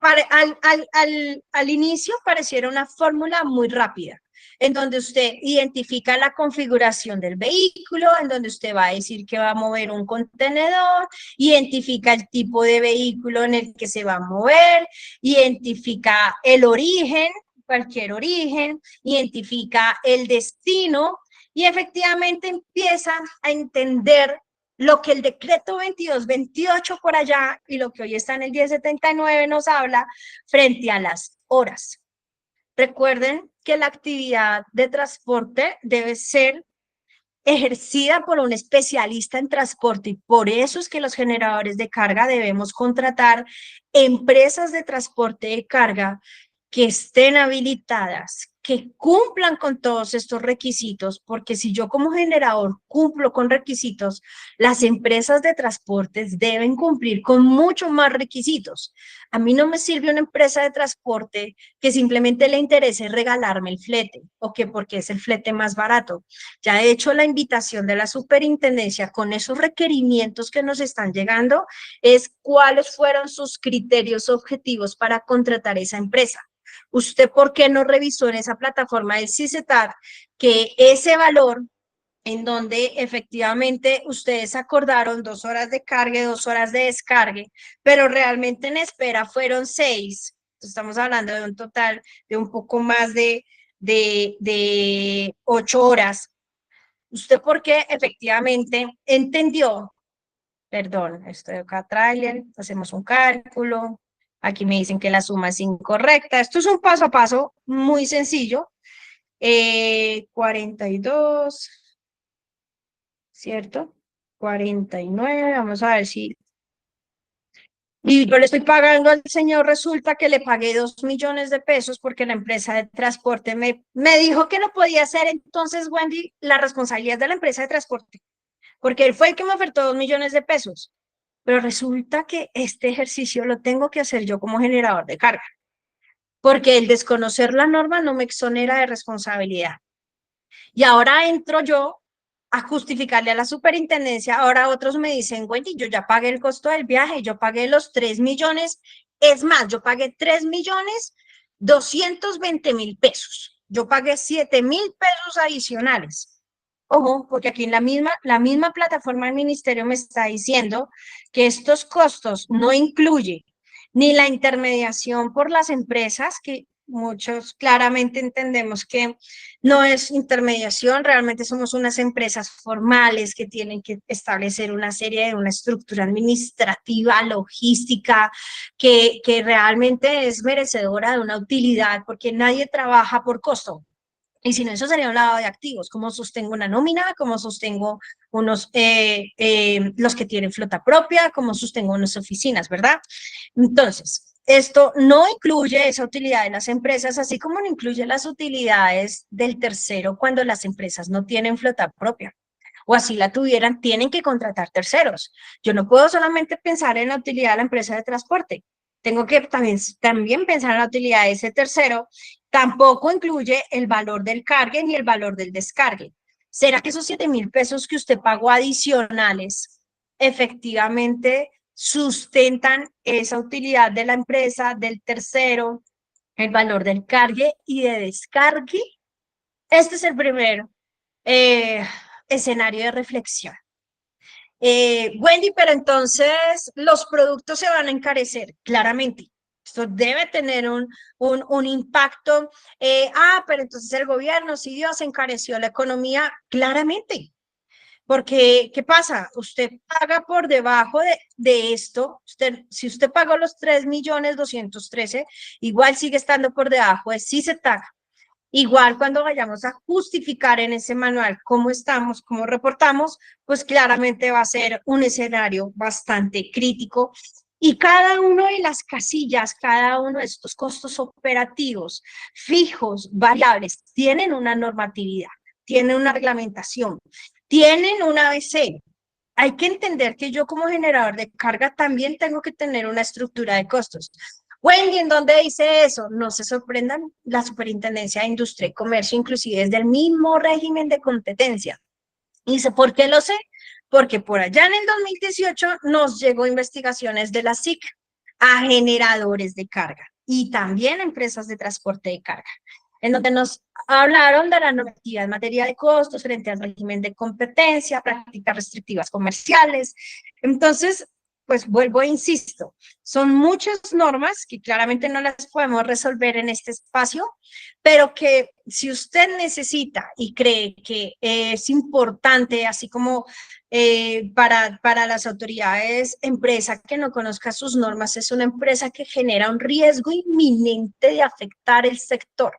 Al inicio pareciera una fórmula muy rápida, en donde usted identifica la configuración del vehículo, en donde usted va a decir que va a mover un contenedor, identifica el tipo de vehículo en el que se va a mover, identifica el origen, cualquier origen, identifica el destino, y efectivamente empieza a entender lo que el decreto 2228 por allá y lo que hoy está en el 1079 nos habla frente a las horas. Recuerden que la actividad de transporte debe ser ejercida por un especialista en transporte, y por eso es que los generadores de carga debemos contratar empresas de transporte de carga que estén habilitadas, que cumplan con todos estos requisitos, porque si yo como generador cumplo con requisitos, las empresas de transportes deben cumplir con mucho más requisitos. A mí no me sirve una empresa de transporte que simplemente le interese regalarme el flete, o que porque es el flete más barato. Ya he hecho la invitación de la superintendencia con esos requerimientos que nos están llegando, es cuáles fueron sus criterios objetivos para contratar esa empresa. ¿Usted por qué no revisó en esa plataforma del CICETAC que ese valor, en donde efectivamente ustedes acordaron 2 horas de carga y 2 horas de descargue, pero realmente en espera fueron 6? Estamos hablando de un total de un poco más de 8 horas. ¿Usted por qué efectivamente entendió? Perdón, esto de acá, trailer, hacemos un cálculo. Aquí me dicen que la suma es incorrecta. Esto es un paso a paso muy sencillo. 42, ¿cierto? 49, vamos a ver si... Y yo le estoy pagando al señor, resulta que le pagué 2 millones de pesos porque la empresa de transporte me dijo que no podía hacer. Entonces, Wendy, la responsabilidad es de la empresa de transporte, porque él fue el que me ofertó 2 millones de pesos. Pero resulta que este ejercicio lo tengo que hacer yo como generador de carga, porque el desconocer la norma no me exonera de responsabilidad. Y ahora entro yo a justificarle a la superintendencia. Ahora otros me dicen, Wendy, yo ya pagué el costo del viaje, yo pagué los 3 millones, es más, yo pagué 3.220.000 pesos. Yo pagué 7.000 pesos adicionales. Ojo, porque aquí en la misma plataforma del ministerio me está diciendo que estos costos no incluye ni la intermediación por las empresas, que muchos claramente entendemos que no es intermediación, realmente somos unas empresas formales que tienen que establecer una estructura administrativa, logística, que realmente es merecedora de una utilidad, porque nadie trabaja por costo. Y si no, eso sería un lado de activos. ¿Cómo sostengo una nómina? ¿Cómo sostengo los que tienen flota propia? ¿Cómo sostengo unas oficinas, verdad? Entonces, esto no incluye esa utilidad de las empresas, así como no incluye las utilidades del tercero cuando las empresas no tienen flota propia. O así la tuvieran, tienen que contratar terceros. Yo no puedo solamente pensar en la utilidad de la empresa de transporte. Tengo que también pensar en la utilidad de ese tercero. Tampoco incluye el valor del cargue ni el valor del descargue. ¿Será que esos 7.000 pesos que usted pagó adicionales efectivamente sustentan esa utilidad de la empresa, del tercero, el valor del cargue y de descargue? Este es el primer eh, escenario de reflexión. Wendy, pero entonces los productos se van a encarecer, claramente. Esto debe tener un impacto. Pero entonces el gobierno, si Dios encareció la economía, claramente. Porque, ¿qué pasa? Usted paga por debajo de esto. Si usted pagó los 3.213.000, igual sigue estando por debajo de CICETAC. Igual cuando vayamos a justificar en ese manual cómo estamos, cómo reportamos, pues claramente va a ser un escenario bastante crítico. Y cada uno de las casillas, cada uno de estos costos operativos fijos, variables, tienen una normatividad, tienen una reglamentación, tienen una ABC. Hay que entender que yo como generador de carga también tengo que tener una estructura de costos. Wendy, ¿en dónde dice eso? No se sorprendan, la Superintendencia de Industria y Comercio, inclusive es del mismo régimen de competencia. Y sé por qué lo sé, porque por allá en el 2018 nos llegó investigaciones de la SIC a generadores de carga y también a empresas de transporte de carga, en donde nos hablaron de la normativa en materia de costos frente al régimen de competencia, prácticas restrictivas comerciales. Entonces, pues vuelvo e insisto, son muchas normas que claramente no las podemos resolver en este espacio, pero que si usted necesita y cree que es importante, así como para las autoridades, empresa que no conozca sus normas es una empresa que genera un riesgo inminente de afectar el sector.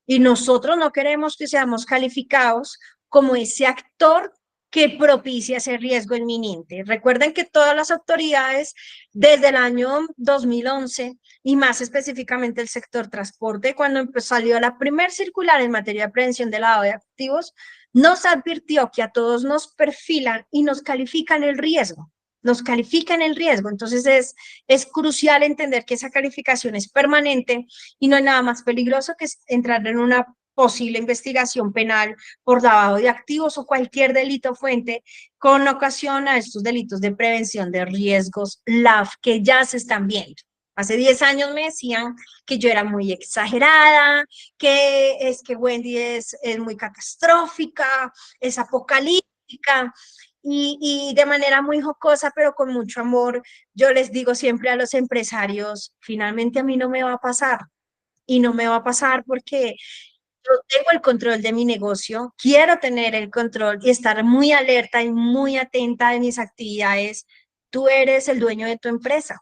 Y nosotros no queremos que seamos calificados como ese actor que propicia ese riesgo inminente. Recuerden que todas las autoridades desde el año 2011 y más específicamente el sector transporte, cuando salió la primer circular en materia de prevención de lavado de activos, nos advirtió que a todos nos perfilan y nos califican el riesgo. Nos califican el riesgo. Entonces es crucial entender que esa calificación es permanente y no hay nada más peligroso que entrar en una posible investigación penal por lavado de activos o cualquier delito fuente con ocasión a estos delitos de prevención de riesgos LAF que ya se están viendo. Hace 10 años me decían que yo era muy exagerada, que es que Wendy es muy catastrófica, es apocalíptica, y de manera muy jocosa, pero con mucho amor, yo les digo siempre a los empresarios, finalmente a mí no me va a pasar, y no me va a pasar porque yo tengo el control de mi negocio, quiero tener el control y estar muy alerta y muy atenta de mis actividades. Tú eres el dueño de tu empresa,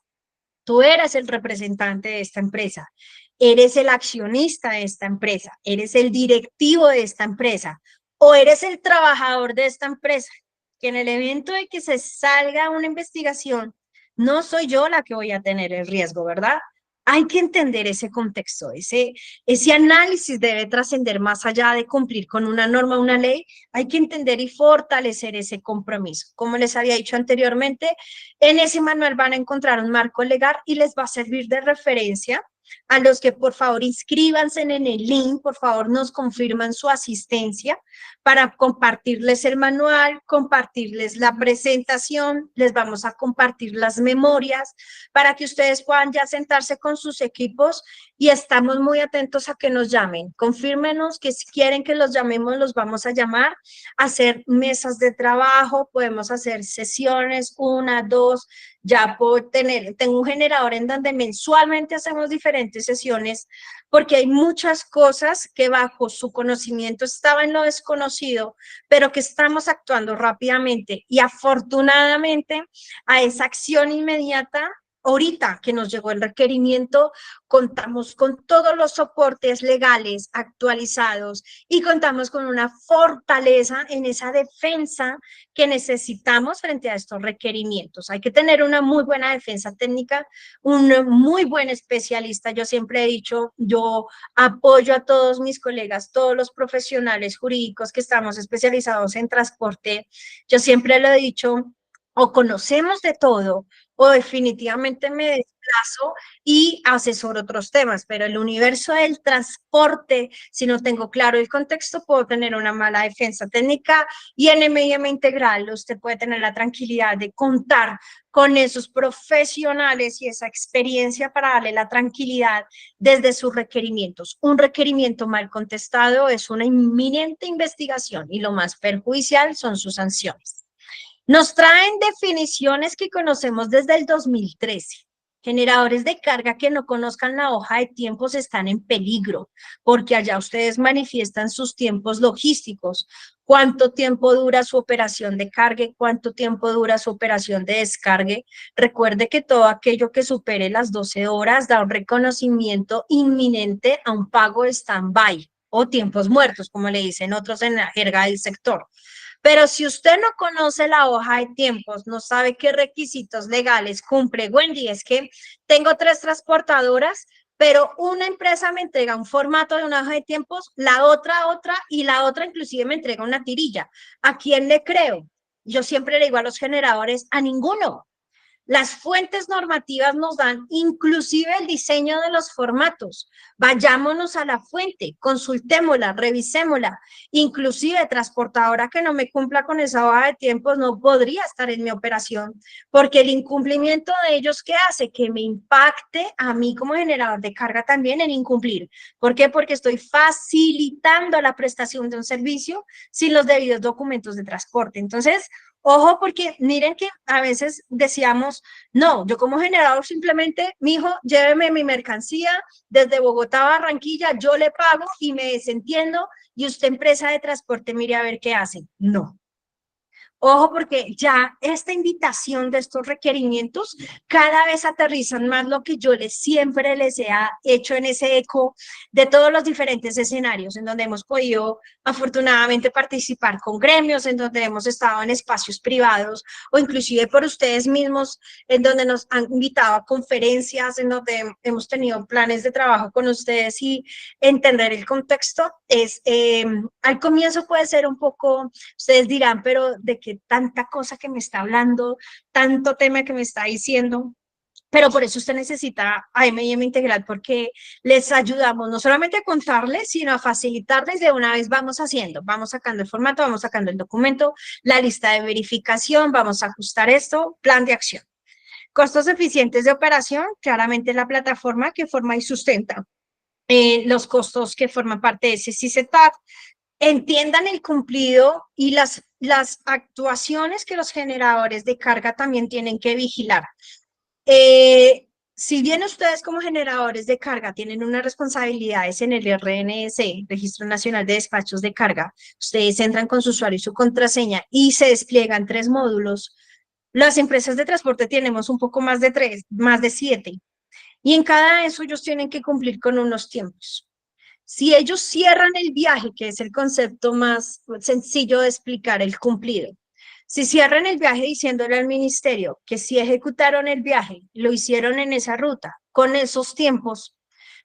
tú eres el representante de esta empresa, eres el accionista de esta empresa, eres el directivo de esta empresa o eres el trabajador de esta empresa, que en el evento de que se salga una investigación, no soy yo la que voy a tener el riesgo, ¿verdad? Hay que entender ese contexto, ese análisis debe trascender más allá de cumplir con una norma, una ley, hay que entender y fortalecer ese compromiso. Como les había dicho anteriormente, en ese manual van a encontrar un marco legal y les va a servir de referencia a los que por favor inscríbanse en el link, por favor nos confirman su asistencia para compartirles el manual, compartirles la presentación, les vamos a compartir las memorias para que ustedes puedan ya sentarse con sus equipos y estamos muy atentos a que nos llamen. Confírmenos que si quieren que los llamemos, los vamos a llamar, hacer mesas de trabajo, podemos hacer sesiones, una, dos, ya puedo tengo un generador en donde mensualmente hacemos diferentes sesiones porque hay muchas cosas que bajo su conocimiento estaba en lo desconocido, pero que estamos actuando rápidamente y afortunadamente a esa acción inmediata. Ahorita que nos llegó el requerimiento, contamos con todos los soportes legales actualizados y contamos con una fortaleza en esa defensa que necesitamos frente a estos requerimientos. Hay que tener una muy buena defensa técnica, un muy buen especialista. Yo siempre he dicho, yo apoyo a todos mis colegas, todos los profesionales jurídicos que estamos especializados en transporte. Yo siempre lo he dicho, o conocemos de todo, o definitivamente me desplazo y asesoro otros temas, pero el universo del transporte, si no tengo claro el contexto, puedo tener una mala defensa técnica y en M&M Integral usted puede tener la tranquilidad de contar con esos profesionales y esa experiencia para darle la tranquilidad desde sus requerimientos. Un requerimiento mal contestado es una inminente investigación y lo más perjudicial son sus sanciones. Nos traen definiciones que conocemos desde el 2013. Generadores de carga que no conozcan la hoja de tiempos están en peligro, porque allá ustedes manifiestan sus tiempos logísticos, cuánto tiempo dura su operación de carga, cuánto tiempo dura su operación de descargue. Recuerde que todo aquello que supere las 12 horas da un reconocimiento inminente a un pago de stand-by o tiempos muertos, como le dicen otros en la jerga del sector. Pero si usted no conoce la hoja de tiempos, no sabe qué requisitos legales cumple, Wendy, es que tengo 3 transportadoras, pero una empresa me entrega un formato de una hoja de tiempos, la otra, y la otra inclusive me entrega una tirilla. ¿A quién le creo? Yo siempre le digo a los generadores, a ninguno. Las fuentes normativas nos dan inclusive el diseño de los formatos. Vayámonos a la fuente, consultémosla, revisémosla. Inclusive transportadora que no me cumpla con esa hoja de tiempos no podría estar en mi operación, porque el incumplimiento de ellos, ¿qué hace? Que me impacte a mí como generador de carga también en incumplir. ¿Por qué? Porque estoy facilitando la prestación de un servicio sin los debidos documentos de transporte. Entonces, ojo, porque miren que a veces decíamos, no, yo como generador simplemente, mijo, lléveme mi mercancía desde Bogotá a Barranquilla, yo le pago y me desentiendo y usted empresa de transporte mire a ver qué hace. No. Ojo, porque ya esta invitación de estos requerimientos cada vez aterrizan más lo que yo siempre les he hecho en ese eco de todos los diferentes escenarios en donde hemos podido afortunadamente participar con gremios, en donde hemos estado en espacios privados o inclusive por ustedes mismos, en donde nos han invitado a conferencias, en donde hemos tenido planes de trabajo con ustedes y entender el contexto. Al comienzo puede ser un poco. Ustedes dirán, pero ¿de qué tanta cosa que me está hablando, tanto tema que me está diciendo? Pero por eso usted necesita a M&M Integral, porque les ayudamos no solamente a contarles, sino a facilitarles de una vez vamos haciendo, vamos sacando el formato, vamos sacando el documento, la lista de verificación, vamos a ajustar esto, plan de acción. Costos eficientes de operación, claramente la plataforma que forma y sustenta los costos que forman parte de ese CICETAP, entiendan el cumplido y las actuaciones que los generadores de carga también tienen que vigilar. Si bien ustedes como generadores de carga tienen unas responsabilidades en el RNS, Registro Nacional de Despachos de Carga, ustedes entran con su usuario y su contraseña y se despliegan 3 módulos. Las empresas de transporte tenemos un poco más de 3, más de 7, y en cada de eso ellos tienen que cumplir con unos tiempos. Si ellos cierran el viaje, que es el concepto más sencillo de explicar, el cumplido, si cierran el viaje diciéndole al ministerio que si ejecutaron el viaje, lo hicieron en esa ruta, con esos tiempos,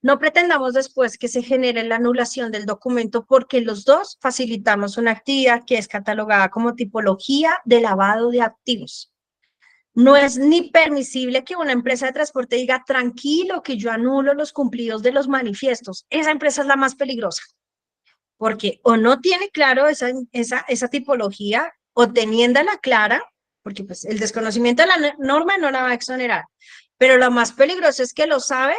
no pretendamos después que se genere la anulación del documento porque los dos facilitamos una actividad que es catalogada como tipología de lavado de activos. No es ni permisible que una empresa de transporte diga, tranquilo, que yo anulo los cumplidos de los manifiestos. Esa empresa es la más peligrosa, porque o no tiene claro esa tipología, o teniéndola clara, porque pues el desconocimiento de la norma no la va a exonerar. Pero lo más peligroso es que lo sabe,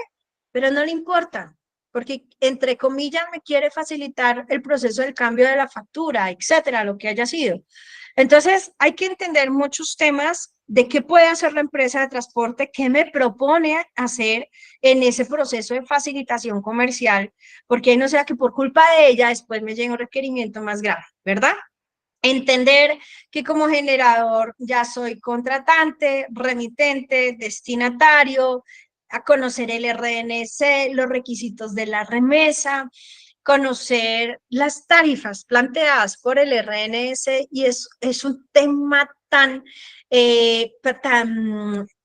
pero no le importa, porque entre comillas me quiere facilitar el proceso del cambio de la factura, etcétera, lo que haya sido. Entonces, hay que entender muchos temas de qué puede hacer la empresa de transporte, qué me propone hacer en ese proceso de facilitación comercial, porque no sea que por culpa de ella después me llegue un requerimiento más grave, ¿verdad? Entender que como generador ya soy contratante, remitente, destinatario, a conocer el RNC, los requisitos de la remesa, conocer las tarifas planteadas por el RNS, y es un tema tan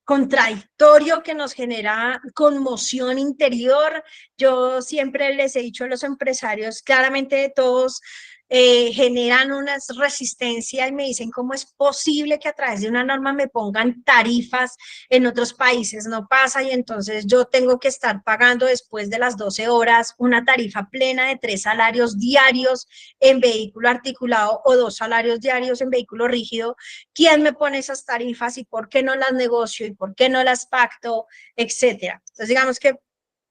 contradictorio que nos genera conmoción interior. Yo siempre les he dicho a los empresarios, claramente todos generan una resistencia y me dicen cómo es posible que a través de una norma me pongan tarifas, en otros países no pasa, y entonces yo tengo que estar pagando después de las 12 horas una tarifa plena de 3 salarios diarios en vehículo articulado o 2 salarios diarios en vehículo rígido. ¿Quién me pone esas tarifas y por qué no las negocio y por qué no las pacto, etcétera? Entonces digamos que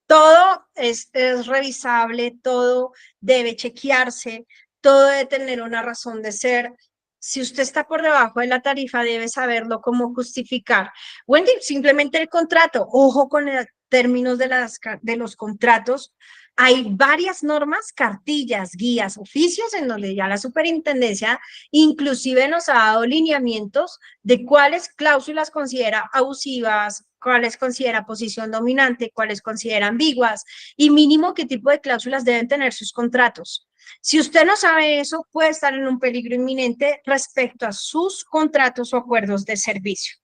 todo es revisable, todo debe chequearse, todo debe tener una razón de ser. Si usted está por debajo de la tarifa, debe saberlo cómo justificar. Wendy, simplemente el contrato. Ojo con los términos de los contratos. Hay varias normas, cartillas, guías, oficios en donde ya la superintendencia inclusive nos ha dado lineamientos de cuáles cláusulas considera abusivas, cuáles considera posición dominante, cuáles considera ambiguas y mínimo qué tipo de cláusulas deben tener sus contratos. Si usted no sabe eso, puede estar en un peligro inminente respecto a sus contratos o acuerdos de servicio.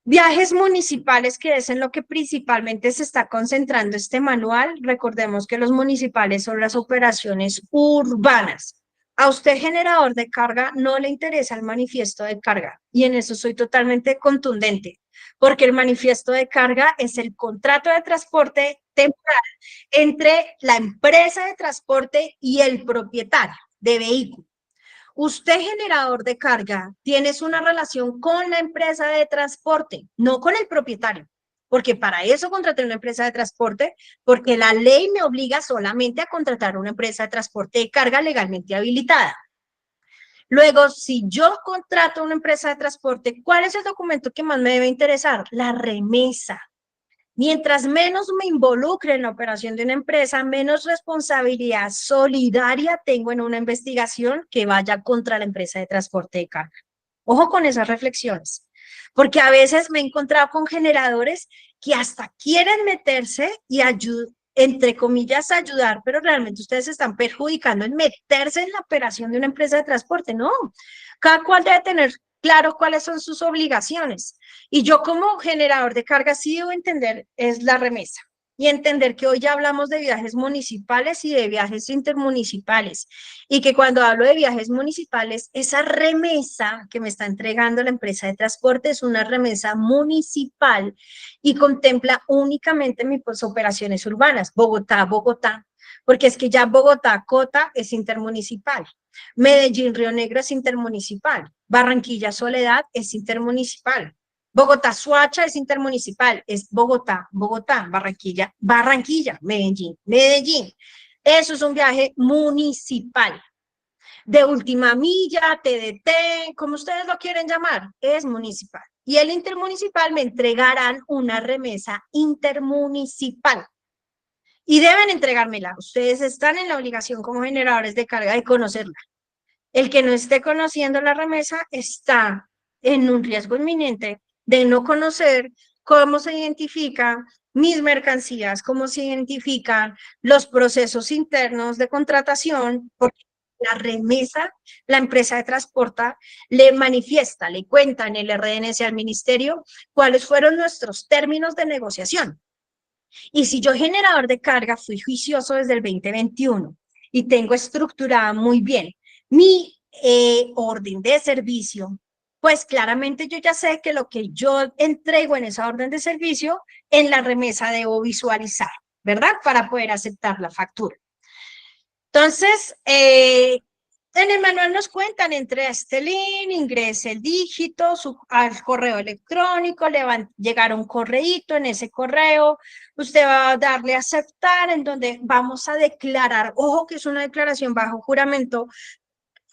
Viajes municipales, que es en lo que principalmente se está concentrando este manual. Recordemos que los municipales son las operaciones urbanas. A usted, generador de carga, no le interesa el manifiesto de carga. Y en eso soy totalmente contundente, porque el manifiesto de carga es el contrato de transporte temporal entre la empresa de transporte y el propietario de vehículo. Usted, generador de carga, tienes una relación con la empresa de transporte, no con el propietario, porque para eso contraté una empresa de transporte, porque la ley me obliga solamente a contratar una empresa de transporte de carga legalmente habilitada. Luego, si yo contrato una empresa de transporte, ¿cuál es el documento que más me debe interesar? La remesa. Mientras menos me involucre en la operación de una empresa, menos responsabilidad solidaria tengo en una investigación que vaya contra la empresa de transporte de carga. Ojo con esas reflexiones, porque a veces me he encontrado con generadores que hasta quieren meterse y entre comillas, ayudar, pero realmente ustedes están perjudicando en meterse en la operación de una empresa de transporte. No, cada cual debe tener claro cuáles son sus obligaciones. Y yo como generador de carga sí debo entender es la remesa y entender que hoy ya hablamos de viajes municipales y de viajes intermunicipales y que cuando hablo de viajes municipales, esa remesa que me está entregando la empresa de transporte es una remesa municipal y contempla únicamente mis operaciones urbanas, Bogotá, Bogotá, porque es que ya Bogotá, Cota es intermunicipal. Medellín, Río Negro es intermunicipal. Barranquilla, Soledad es intermunicipal. Bogotá, Suacha es intermunicipal. Es Bogotá, Bogotá, Barranquilla, Barranquilla, Medellín, Medellín. Eso es un viaje municipal. De última milla, TDT, como ustedes lo quieren llamar, es municipal. Y el intermunicipal me entregarán una remesa intermunicipal. Y deben entregármela. Ustedes están en la obligación como generadores de carga de conocerla. El que no esté conociendo la remesa está en un riesgo inminente de no conocer cómo se identifican mis mercancías, cómo se identifican los procesos internos de contratación, porque la remesa, la empresa de transporte le manifiesta, le cuenta en el RNS al ministerio cuáles fueron nuestros términos de negociación. Y si yo, generador de carga, fui juicioso desde el 2021 y tengo estructurada muy bien mi orden de servicio, pues claramente yo ya sé que lo que yo entrego en esa orden de servicio, en la remesa debo visualizar, ¿verdad? Para poder aceptar la factura. Entonces, en el manual nos cuentan, entre este link, ingrese el dígito al correo electrónico, le va a llegar un correíto, en ese correo usted va a darle a aceptar, en donde vamos a declarar, ojo que es una declaración bajo juramento,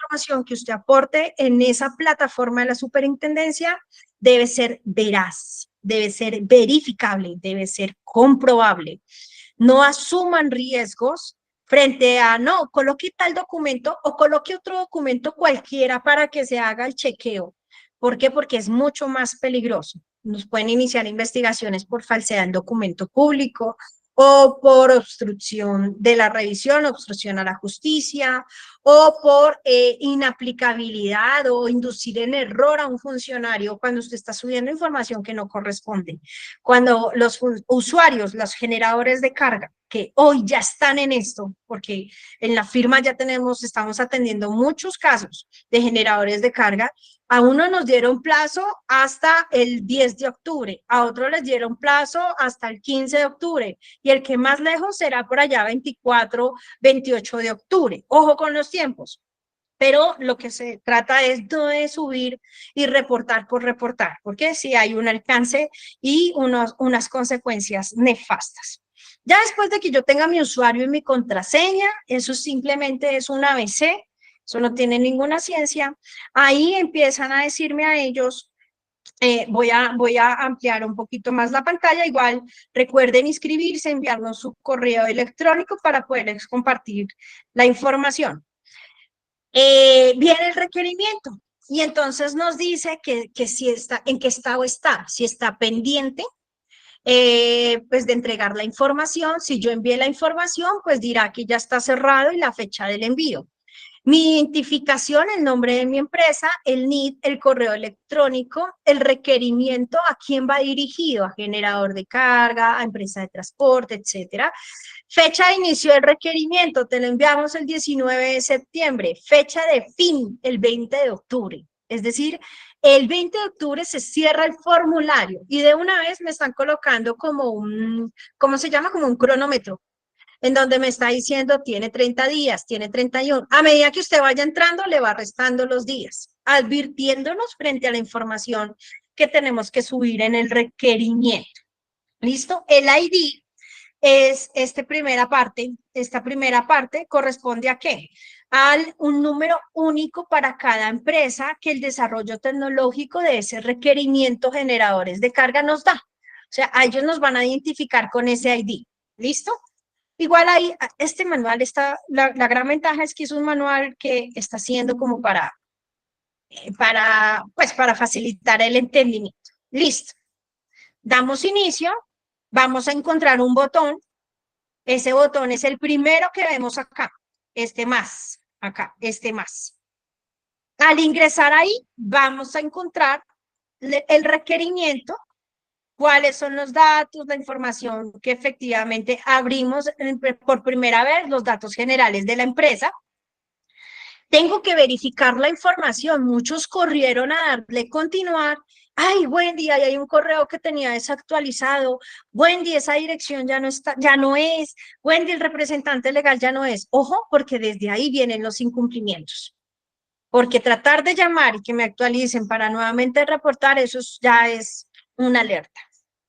información que usted aporte en esa plataforma de la superintendencia debe ser veraz, debe ser verificable, debe ser comprobable. No asuman riesgos frente a, no, coloque tal documento o coloque otro documento cualquiera para que se haga el chequeo. ¿Por qué? Porque es mucho más peligroso. Nos pueden iniciar investigaciones por falsedad en documento público o por obstrucción de la revisión, obstrucción a la justicia, o por inaplicabilidad o inducir en error a un funcionario cuando usted está subiendo información que no corresponde. Cuando los usuarios, los generadores de carga, que hoy ya están en esto, porque en la firma ya estamos atendiendo muchos casos de generadores de carga, a uno nos dieron plazo hasta el 10 de octubre, a otro les dieron plazo hasta el 15 de octubre, y el que más lejos será por allá 24, 28 de octubre. Ojo con los tiempos. Pero lo que se trata es no de subir y reportar por reportar, porque sí hay un alcance y unas consecuencias nefastas. Ya después de que yo tenga mi usuario y mi contraseña, eso simplemente es un ABC, eso no tiene ninguna ciencia, ahí empiezan a decirme a ellos voy a ampliar un poquito más la pantalla. Igual recuerden inscribirse, enviarnos su correo electrónico para poderles compartir la información. Viene el requerimiento y entonces nos dice que si está, en qué estado está, si está pendiente, pues de entregar la información. Si yo envié la información, pues dirá que ya está cerrado y la fecha del envío. Mi identificación, el nombre de mi empresa, el NID, el correo electrónico, el requerimiento, a quién va dirigido, a generador de carga, a empresa de transporte, etcétera. Fecha de inicio del requerimiento, te lo enviamos el 19 de septiembre. Fecha de fin, el 20 de octubre. Es decir, el 20 de octubre se cierra el formulario y de una vez me están colocando como un, ¿cómo se llama? Como un cronómetro, en donde me está diciendo tiene 30 días, tiene 31. A medida que usted vaya entrando, le va restando los días, advirtiéndonos frente a la información que tenemos que subir en el requerimiento. ¿Listo? El ID es esta primera parte corresponde a qué? Al un número único para cada empresa que el desarrollo tecnológico de ese requerimiento generadores de carga nos da. O sea, a ellos nos van a identificar con ese ID. ¿Listo? Igual ahí, este manual está, la gran ventaja es que es un manual que está haciendo como pues para facilitar el entendimiento. Listo. Damos inicio, vamos a encontrar un botón. Ese botón es el primero que vemos acá, este más, acá, este más. Al ingresar ahí, vamos a encontrar el requerimiento, cuáles son los datos, la información que efectivamente abrimos por primera vez, los datos generales de la empresa. Tengo que verificar la información. Muchos corrieron a darle continuar. Ay, Wendy, ahí hay un correo que tenía desactualizado. Wendy, esa dirección ya no está, ya no es. Wendy, el representante legal ya no es. Ojo, porque desde ahí vienen los incumplimientos. Porque tratar de llamar y que me actualicen para nuevamente reportar, eso ya es una alerta.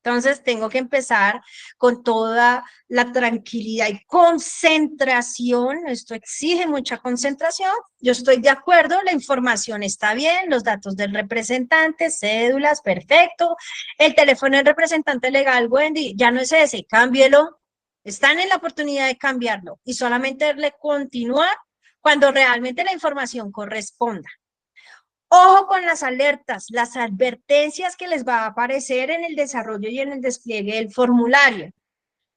Entonces tengo que empezar con toda la tranquilidad y concentración. Esto exige mucha concentración. Yo estoy de acuerdo, la información está bien, los datos del representante, cédulas, perfecto. El teléfono del representante legal, Wendy, ya no es ese, cámbielo. Están en la oportunidad de cambiarlo y solamente darle continuar cuando realmente la información corresponda. Ojo con las alertas, las advertencias que les va a aparecer en el desarrollo y en el despliegue del formulario.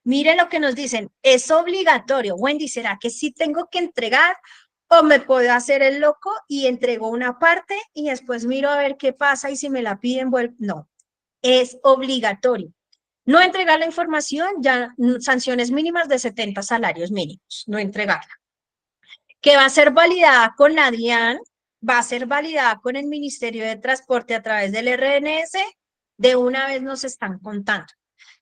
Miren lo que nos dicen, es obligatorio. Wendy, ¿será que sí tengo que entregar o me puedo hacer el loco y entrego una parte y después miro a ver qué pasa y si me la piden, no, es obligatorio. No entregar la información, ya sanciones mínimas de 70 salarios mínimos, no entregarla. Que va a ser validada con la DIAN, va a ser validada con el Ministerio de Transporte a través del RNS, de una vez nos están contando.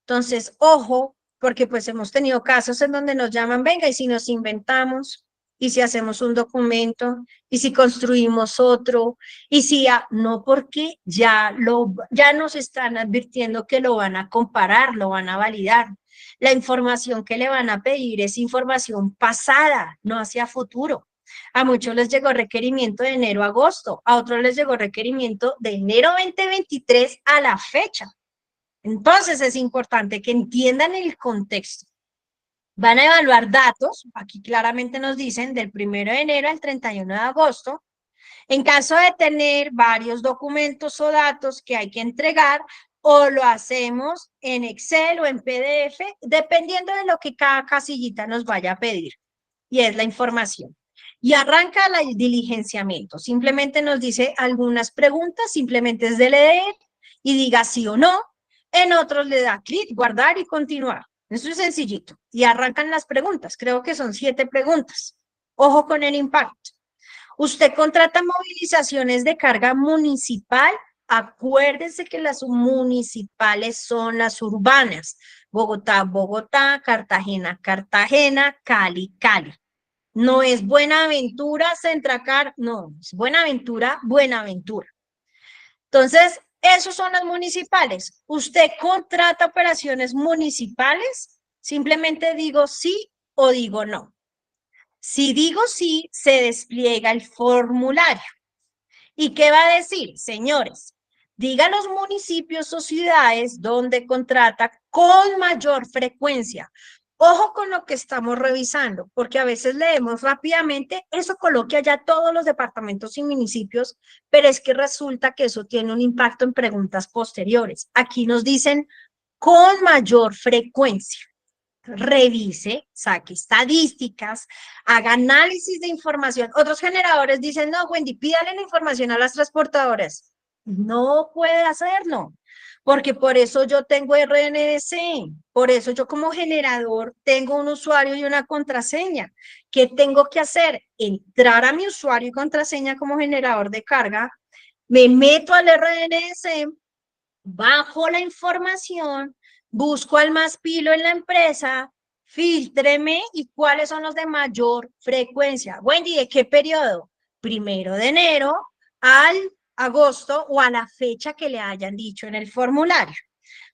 Entonces, ojo, porque pues hemos tenido casos en donde nos llaman, venga, y si nos inventamos, y si hacemos un documento, y si construimos otro, y si no, porque ya nos están advirtiendo que lo van a comparar, lo van a validar. La información que le van a pedir es información pasada, no hacia futuro. A muchos les llegó requerimiento de enero a agosto, a otros les llegó requerimiento de enero 2023 a la fecha. Entonces es importante que entiendan el contexto. Van a evaluar datos, aquí claramente nos dicen del 1 de enero al 31 de agosto. En caso de tener varios documentos o datos que hay que entregar, o lo hacemos en Excel o en PDF, dependiendo de lo que cada casillita nos vaya a pedir. Y es la información. Y arranca el diligenciamiento. Simplemente nos dice algunas preguntas, simplemente es de leer y diga sí o no. En otros le da clic, guardar y continuar. Eso es sencillito. Y arrancan las preguntas. Creo que son 7 preguntas. Ojo con el impacto. Usted contrata movilizaciones de carga municipal. Acuérdense que las municipales son las urbanas. Bogotá, Bogotá, Cartagena, Cartagena, Cali, Cali. No es Buenaventura, Centracar, no, es Buenaventura, Buenaventura. Entonces, esos son las municipales. Usted contrata operaciones municipales, simplemente digo sí o digo no. Si digo sí, se despliega el formulario. ¿Y qué va a decir? Señores, Diga los municipios o ciudades donde contrata con mayor frecuencia. Ojo con lo que estamos revisando, porque a veces leemos rápidamente, eso coloque allá todos los departamentos y municipios, pero es que resulta que eso tiene un impacto en preguntas posteriores. Aquí nos dicen con mayor frecuencia. Revise, saque estadísticas, haga análisis de información. Otros generadores dicen, no, Wendy, pídale la información a las transportadoras. No puede hacerlo, porque por eso yo tengo RNS, por eso yo como generador tengo un usuario y una contraseña. ¿Qué tengo que hacer? Entrar a mi usuario y contraseña como generador de carga, me meto al RNS, bajo la información, busco al más pilo en la empresa, filtreme y cuáles son los de mayor frecuencia. Wendy, ¿de qué periodo? 1 de enero al agosto o a la fecha que le hayan dicho en el formulario.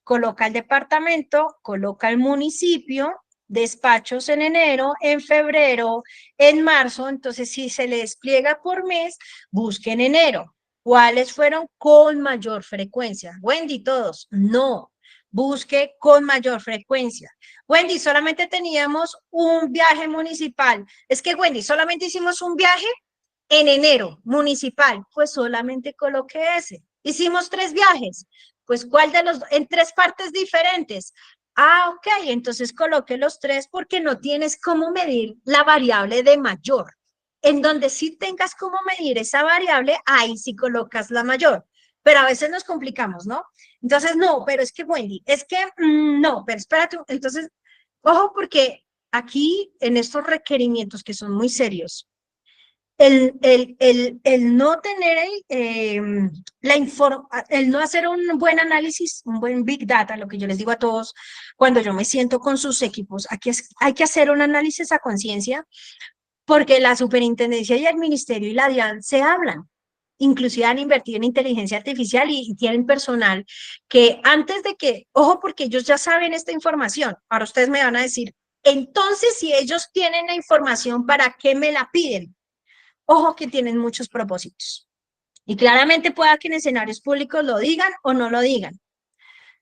Coloca el departamento, coloca el municipio, despachos en enero, en febrero, en marzo. Entonces, si se le despliega por mes, busque en enero. ¿Cuáles fueron con mayor frecuencia? Wendy, todos. No, busque con mayor frecuencia. Wendy, solamente teníamos un viaje municipal. Es que, Wendy, solamente hicimos un viaje en enero municipal. Pues solamente coloque ese. Hicimos 3 viajes. Pues, ¿cuál de los, en 3 partes diferentes? Ah, ok, entonces coloque los 3 porque no tienes cómo medir la variable de mayor. En donde sí tengas cómo medir esa variable, ahí sí colocas la mayor. Pero a veces nos complicamos, ¿no? Entonces, no, pero es que, Wendy, es que, no, pero espérate, entonces, ojo porque aquí en estos requerimientos que son muy serios, el no tener el no hacer un buen análisis, un buen big data, lo que yo les digo a todos cuando yo me siento con sus equipos, aquí hay que hacer un análisis a conciencia porque la superintendencia y el ministerio y la DIAN se hablan. Inclusive han invertido en inteligencia artificial y tienen personal que antes de que, ojo, porque ellos ya saben esta información, ahora ustedes me van a decir, entonces si ellos tienen la información, ¿para qué me la piden? Ojo que tienen muchos propósitos. Y claramente pueda que en escenarios públicos lo digan o no lo digan.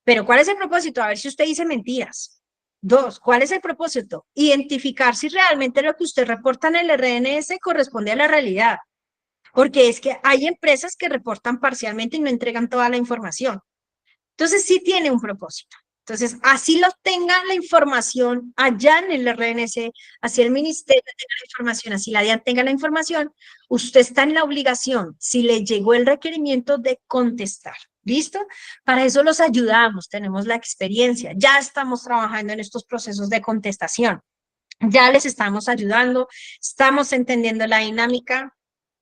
Pero ¿cuál es el propósito? A ver si usted dice mentiras. 2, ¿cuál es el propósito? Identificar si realmente lo que usted reporta en el RNS corresponde a la realidad. Porque es que hay empresas que reportan parcialmente y no entregan toda la información. Entonces sí tiene un propósito. Entonces, así lo tenga la información allá en el RNC, así el ministerio tenga la información, así la DIAN tenga la información, usted está en la obligación, si le llegó el requerimiento, de contestar. ¿Listo? Para eso los ayudamos, tenemos la experiencia, ya estamos trabajando en estos procesos de contestación, ya les estamos ayudando, estamos entendiendo la dinámica.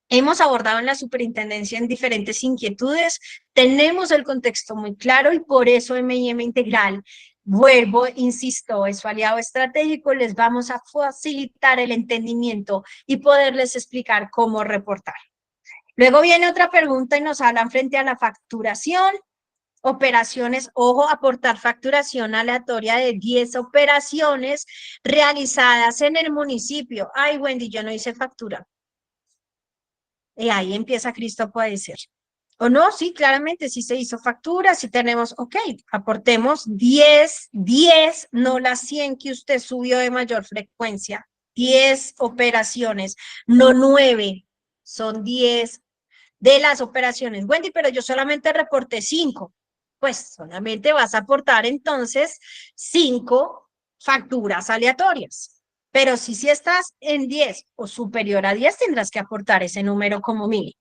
Hemos abordado en la superintendencia en diferentes inquietudes, tenemos el contexto muy claro y por eso M&M Integral, vuelvo, insisto, es su aliado estratégico, les vamos a facilitar el entendimiento y poderles explicar cómo reportar. Luego viene otra pregunta y nos hablan frente a la facturación, operaciones, ojo, aportar facturación aleatoria de 10 operaciones realizadas en el municipio. Ay, Wendy, yo no hice factura. Y ahí empieza Cristo a padecer. ¿O no? Sí, claramente, sí se hizo factura, sí tenemos, ok, aportemos 10, no las 100 que usted subió de mayor frecuencia, 10 operaciones, no 9, son 10 de las operaciones. Wendy, pero yo solamente reporté 5. Pues solamente vas a aportar entonces 5 facturas aleatorias. Pero si estás en 10 o superior a 10, tendrás que aportar ese número como mínimo.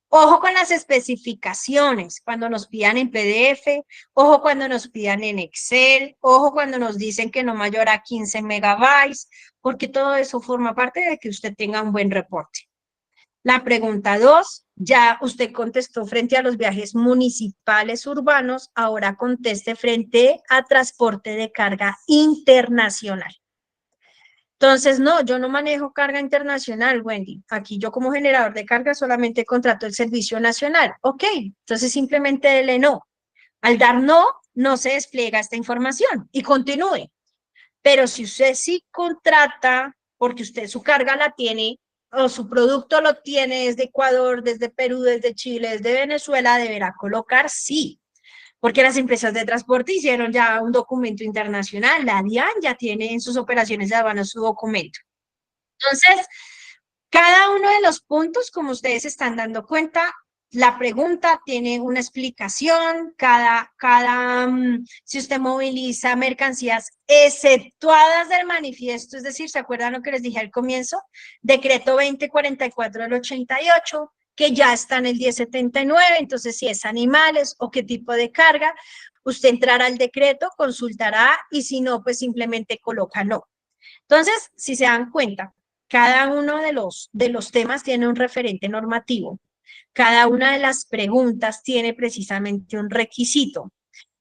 Ojo con las especificaciones, cuando nos pidan en PDF, ojo cuando nos pidan en Excel, ojo cuando nos dicen que no mayor a 15 megabytes, porque todo eso forma parte de que usted tenga un buen reporte. La pregunta 2, ya usted contestó frente a los viajes municipales urbanos, ahora conteste frente a transporte de carga internacional. Entonces, no, yo no manejo carga internacional, Wendy. Aquí yo como generador de carga solamente contrato el servicio nacional. Ok, entonces simplemente dele no. Al dar no, no se despliega esta información y continúe. Pero si usted sí contrata, porque usted su carga la tiene o su producto lo tiene desde Ecuador, desde Perú, desde Chile, desde Venezuela, deberá colocar sí, porque las empresas de transporte hicieron ya un documento internacional, la DIAN ya tiene en sus operaciones de aduana su documento. Entonces, cada uno de los puntos, como ustedes están dando cuenta, la pregunta tiene una explicación, si usted moviliza mercancías exceptuadas del manifiesto, es decir, ¿se acuerdan lo que les dije al comienzo? Decreto 2044 del 88, que ya está en el 1079, entonces si es animales o qué tipo de carga, usted entrará al decreto, consultará y si no, pues simplemente coloca no. Entonces, si se dan cuenta, cada uno de los temas tiene un referente normativo. Cada una de las preguntas tiene precisamente un requisito.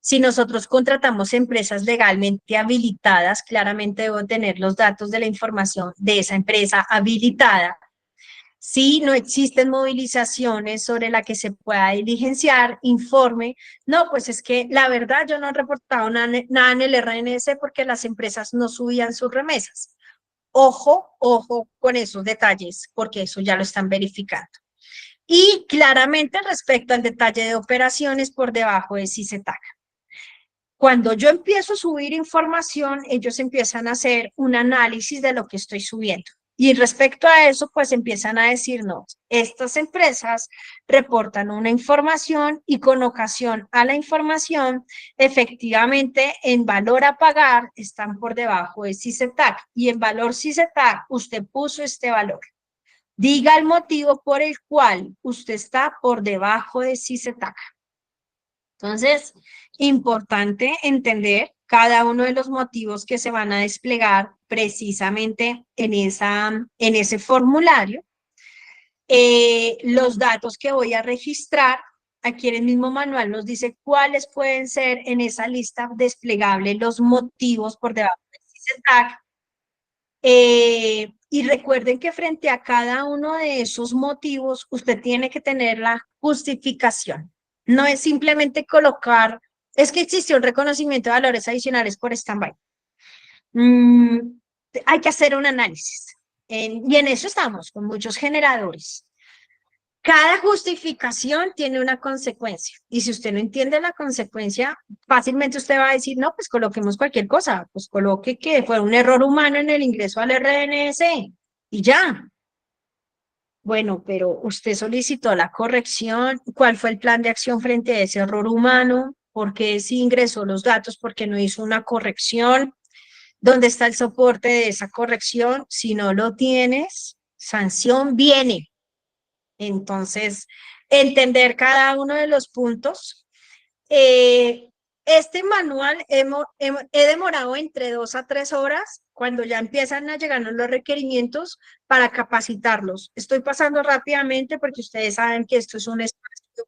Si nosotros contratamos empresas legalmente habilitadas, claramente debo tener los datos de la información de esa empresa habilitada. Si no existen movilizaciones sobre la que se pueda diligenciar, informe. No, pues es que la verdad yo no he reportado nada en el RNS porque las empresas no subían sus remesas. Ojo, ojo con esos detalles, porque eso ya lo están verificando. Y claramente respecto al detalle de operaciones por debajo de CICETAC. Cuando yo empiezo a subir información, ellos empiezan a hacer un análisis de lo que estoy subiendo. Y respecto a eso, pues empiezan a decirnos, estas empresas reportan una información y con ocasión a la información, efectivamente, en valor a pagar están por debajo de CICETAC. Y en valor CICETAC, usted puso este valor. Diga el motivo por el cual usted está por debajo de CICETAC. Entonces, importante entender cada uno de los motivos que se van a desplegar precisamente en ese formulario, los datos que voy a registrar. Aquí en el mismo manual nos dice cuáles pueden ser en esa lista desplegable los motivos por debajo de CICETAC. Y recuerden que frente a cada uno de esos motivos, usted tiene que tener la justificación. No es simplemente colocar, es que existe un reconocimiento de valores adicionales por stand-by. Hay que hacer un análisis. Y en eso estamos, con muchos generadores. Cada justificación tiene una consecuencia. Y si usted no entiende la consecuencia, fácilmente usted va a decir, no, pues coloquemos cualquier cosa. Pues coloque que fue un error humano en el ingreso al RNS y ya. Bueno, pero usted solicitó la corrección. ¿Cuál fue el plan de acción frente a ese error humano? ¿Por qué sí ingresó los datos? ¿Por qué no hizo una corrección? ¿Dónde está el soporte de esa corrección? Si no lo tienes, sanción viene. Entonces, entender cada uno de los puntos. Este manual he demorado entre 2 a 3 horas cuando ya empiezan a llegar los requerimientos para capacitarlos. Estoy pasando rápidamente porque ustedes saben que esto es un espacio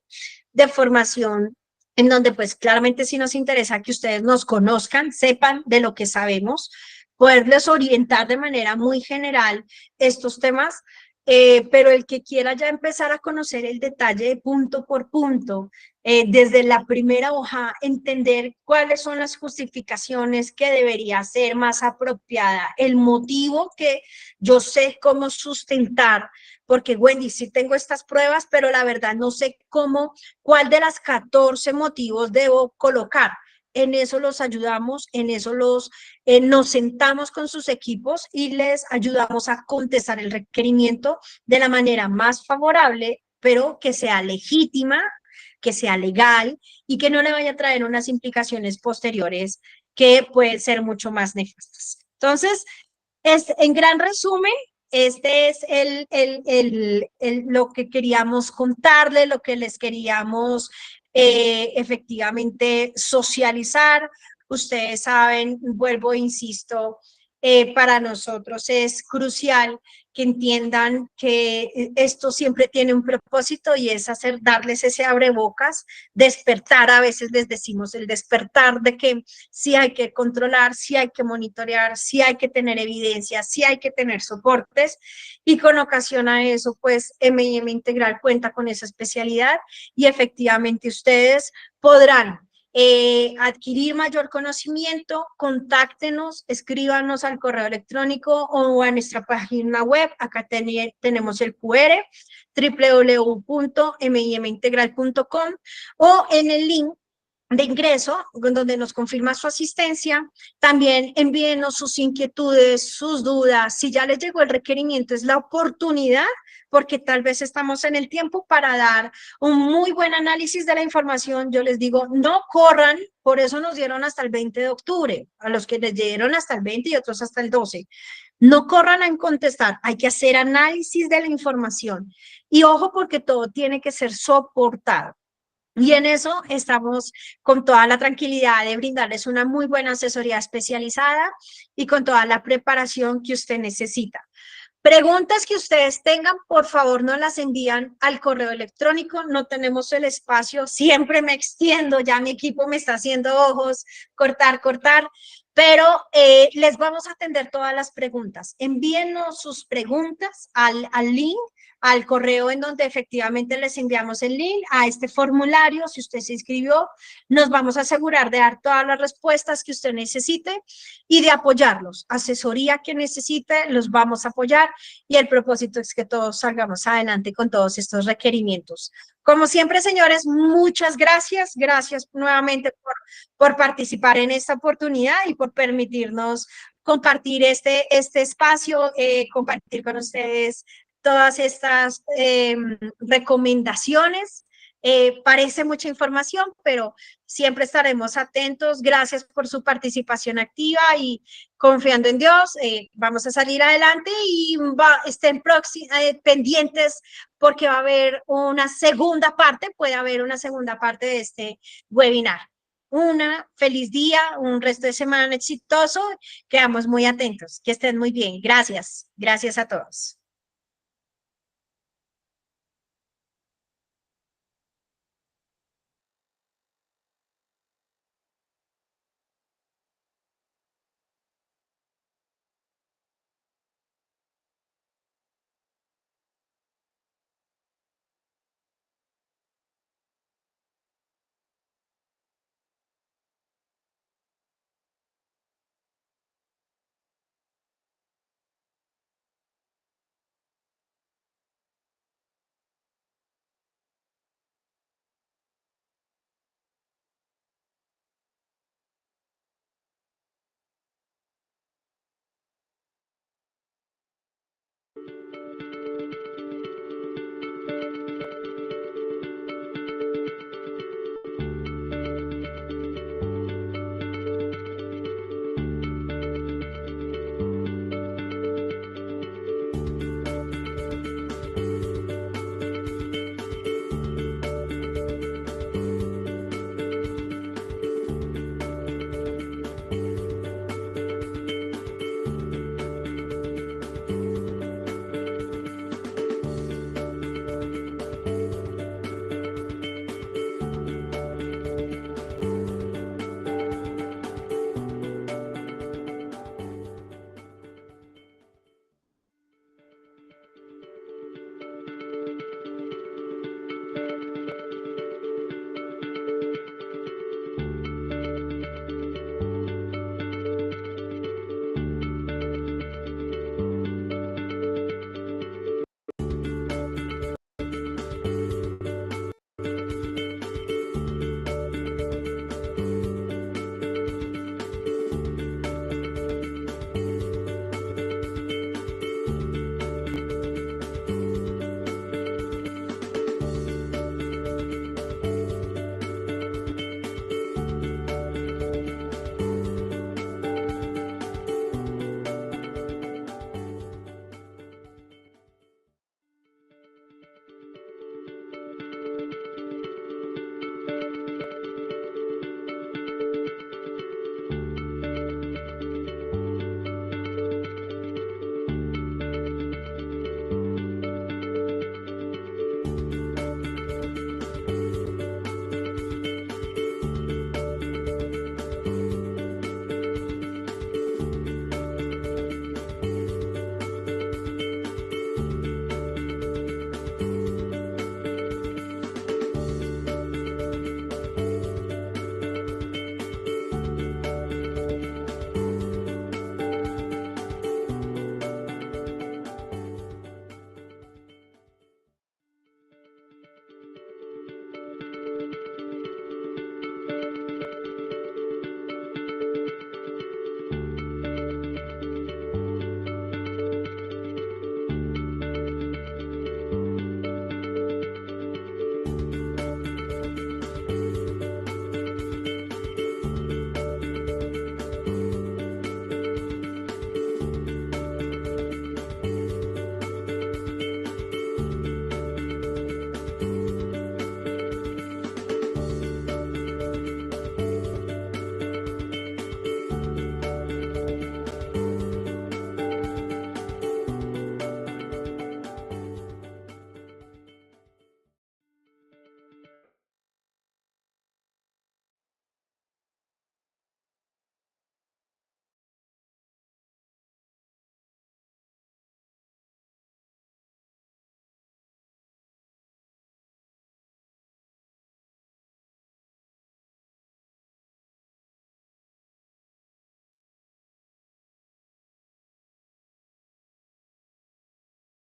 de formación en donde pues claramente sí nos interesa que ustedes nos conozcan, sepan de lo que sabemos, poderles orientar de manera muy general estos temas, pero el que quiera ya empezar a conocer el detalle de punto por punto, desde la primera hoja, entender cuáles son las justificaciones que debería ser más apropiada, el motivo que yo sé cómo sustentar, porque Wendy, sí tengo estas pruebas, pero la verdad no sé cuál de las 14 motivos debo colocar. En eso los ayudamos, en eso nos sentamos con sus equipos y les ayudamos a contestar el requerimiento de la manera más favorable, pero que sea legítima, que sea legal y que no le vaya a traer unas implicaciones posteriores que pueden ser mucho más nefastas. Entonces, en gran resumen, este es lo que queríamos contarle, lo que les queríamos efectivamente socializar. Ustedes saben, vuelvo e insisto, para nosotros es crucial que entiendan que esto siempre tiene un propósito y es darles ese abrebocas, despertar, a veces les decimos el despertar de que sí hay que controlar, sí hay que monitorear, sí hay que tener evidencia, sí hay que tener soportes y con ocasión a eso, pues M&M Integral cuenta con esa especialidad y efectivamente ustedes podrán adquirir mayor conocimiento, contáctenos, escríbanos al correo electrónico o a nuestra página web. Acá tenemos el QR, www.mimintegral.com, o en el link de ingreso, donde nos confirma su asistencia. También envíenos sus inquietudes, sus dudas. Si ya les llegó el requerimiento, es la oportunidad, porque tal vez estamos en el tiempo para dar un muy buen análisis de la información. Yo les digo, no corran, por eso nos dieron hasta el 20 de octubre, a los que les dieron hasta el 20 y otros hasta el 12. No corran a contestar, hay que hacer análisis de la información. Y ojo, porque todo tiene que ser soportado. Y en eso estamos con toda la tranquilidad de brindarles una muy buena asesoría especializada y con toda la preparación que usted necesita. Preguntas que ustedes tengan, por favor, nos las envían al correo electrónico. No tenemos el espacio, siempre me extiendo, ya mi equipo me está haciendo ojos, cortar, pero les vamos a atender todas las preguntas. Envíennos sus preguntas al link, al correo en donde efectivamente les enviamos el link, a este formulario. Si usted se inscribió, nos vamos a asegurar de dar todas las respuestas que usted necesite y de apoyarlos. Asesoría que necesite, los vamos a apoyar, y el propósito es que todos salgamos adelante con todos estos requerimientos. Como siempre, señores, muchas gracias. Gracias nuevamente por participar en esta oportunidad y por permitirnos compartir este espacio, compartir con ustedes todas estas recomendaciones. Parece mucha información, pero siempre estaremos atentos. Gracias por su participación activa y confiando en Dios, vamos a salir adelante, y estén pendientes, porque va a haber una segunda parte, puede haber una segunda parte de este webinar. Una feliz día, un resto de semana exitoso. Quedamos muy atentos. Que estén muy bien. Gracias. Gracias a todos.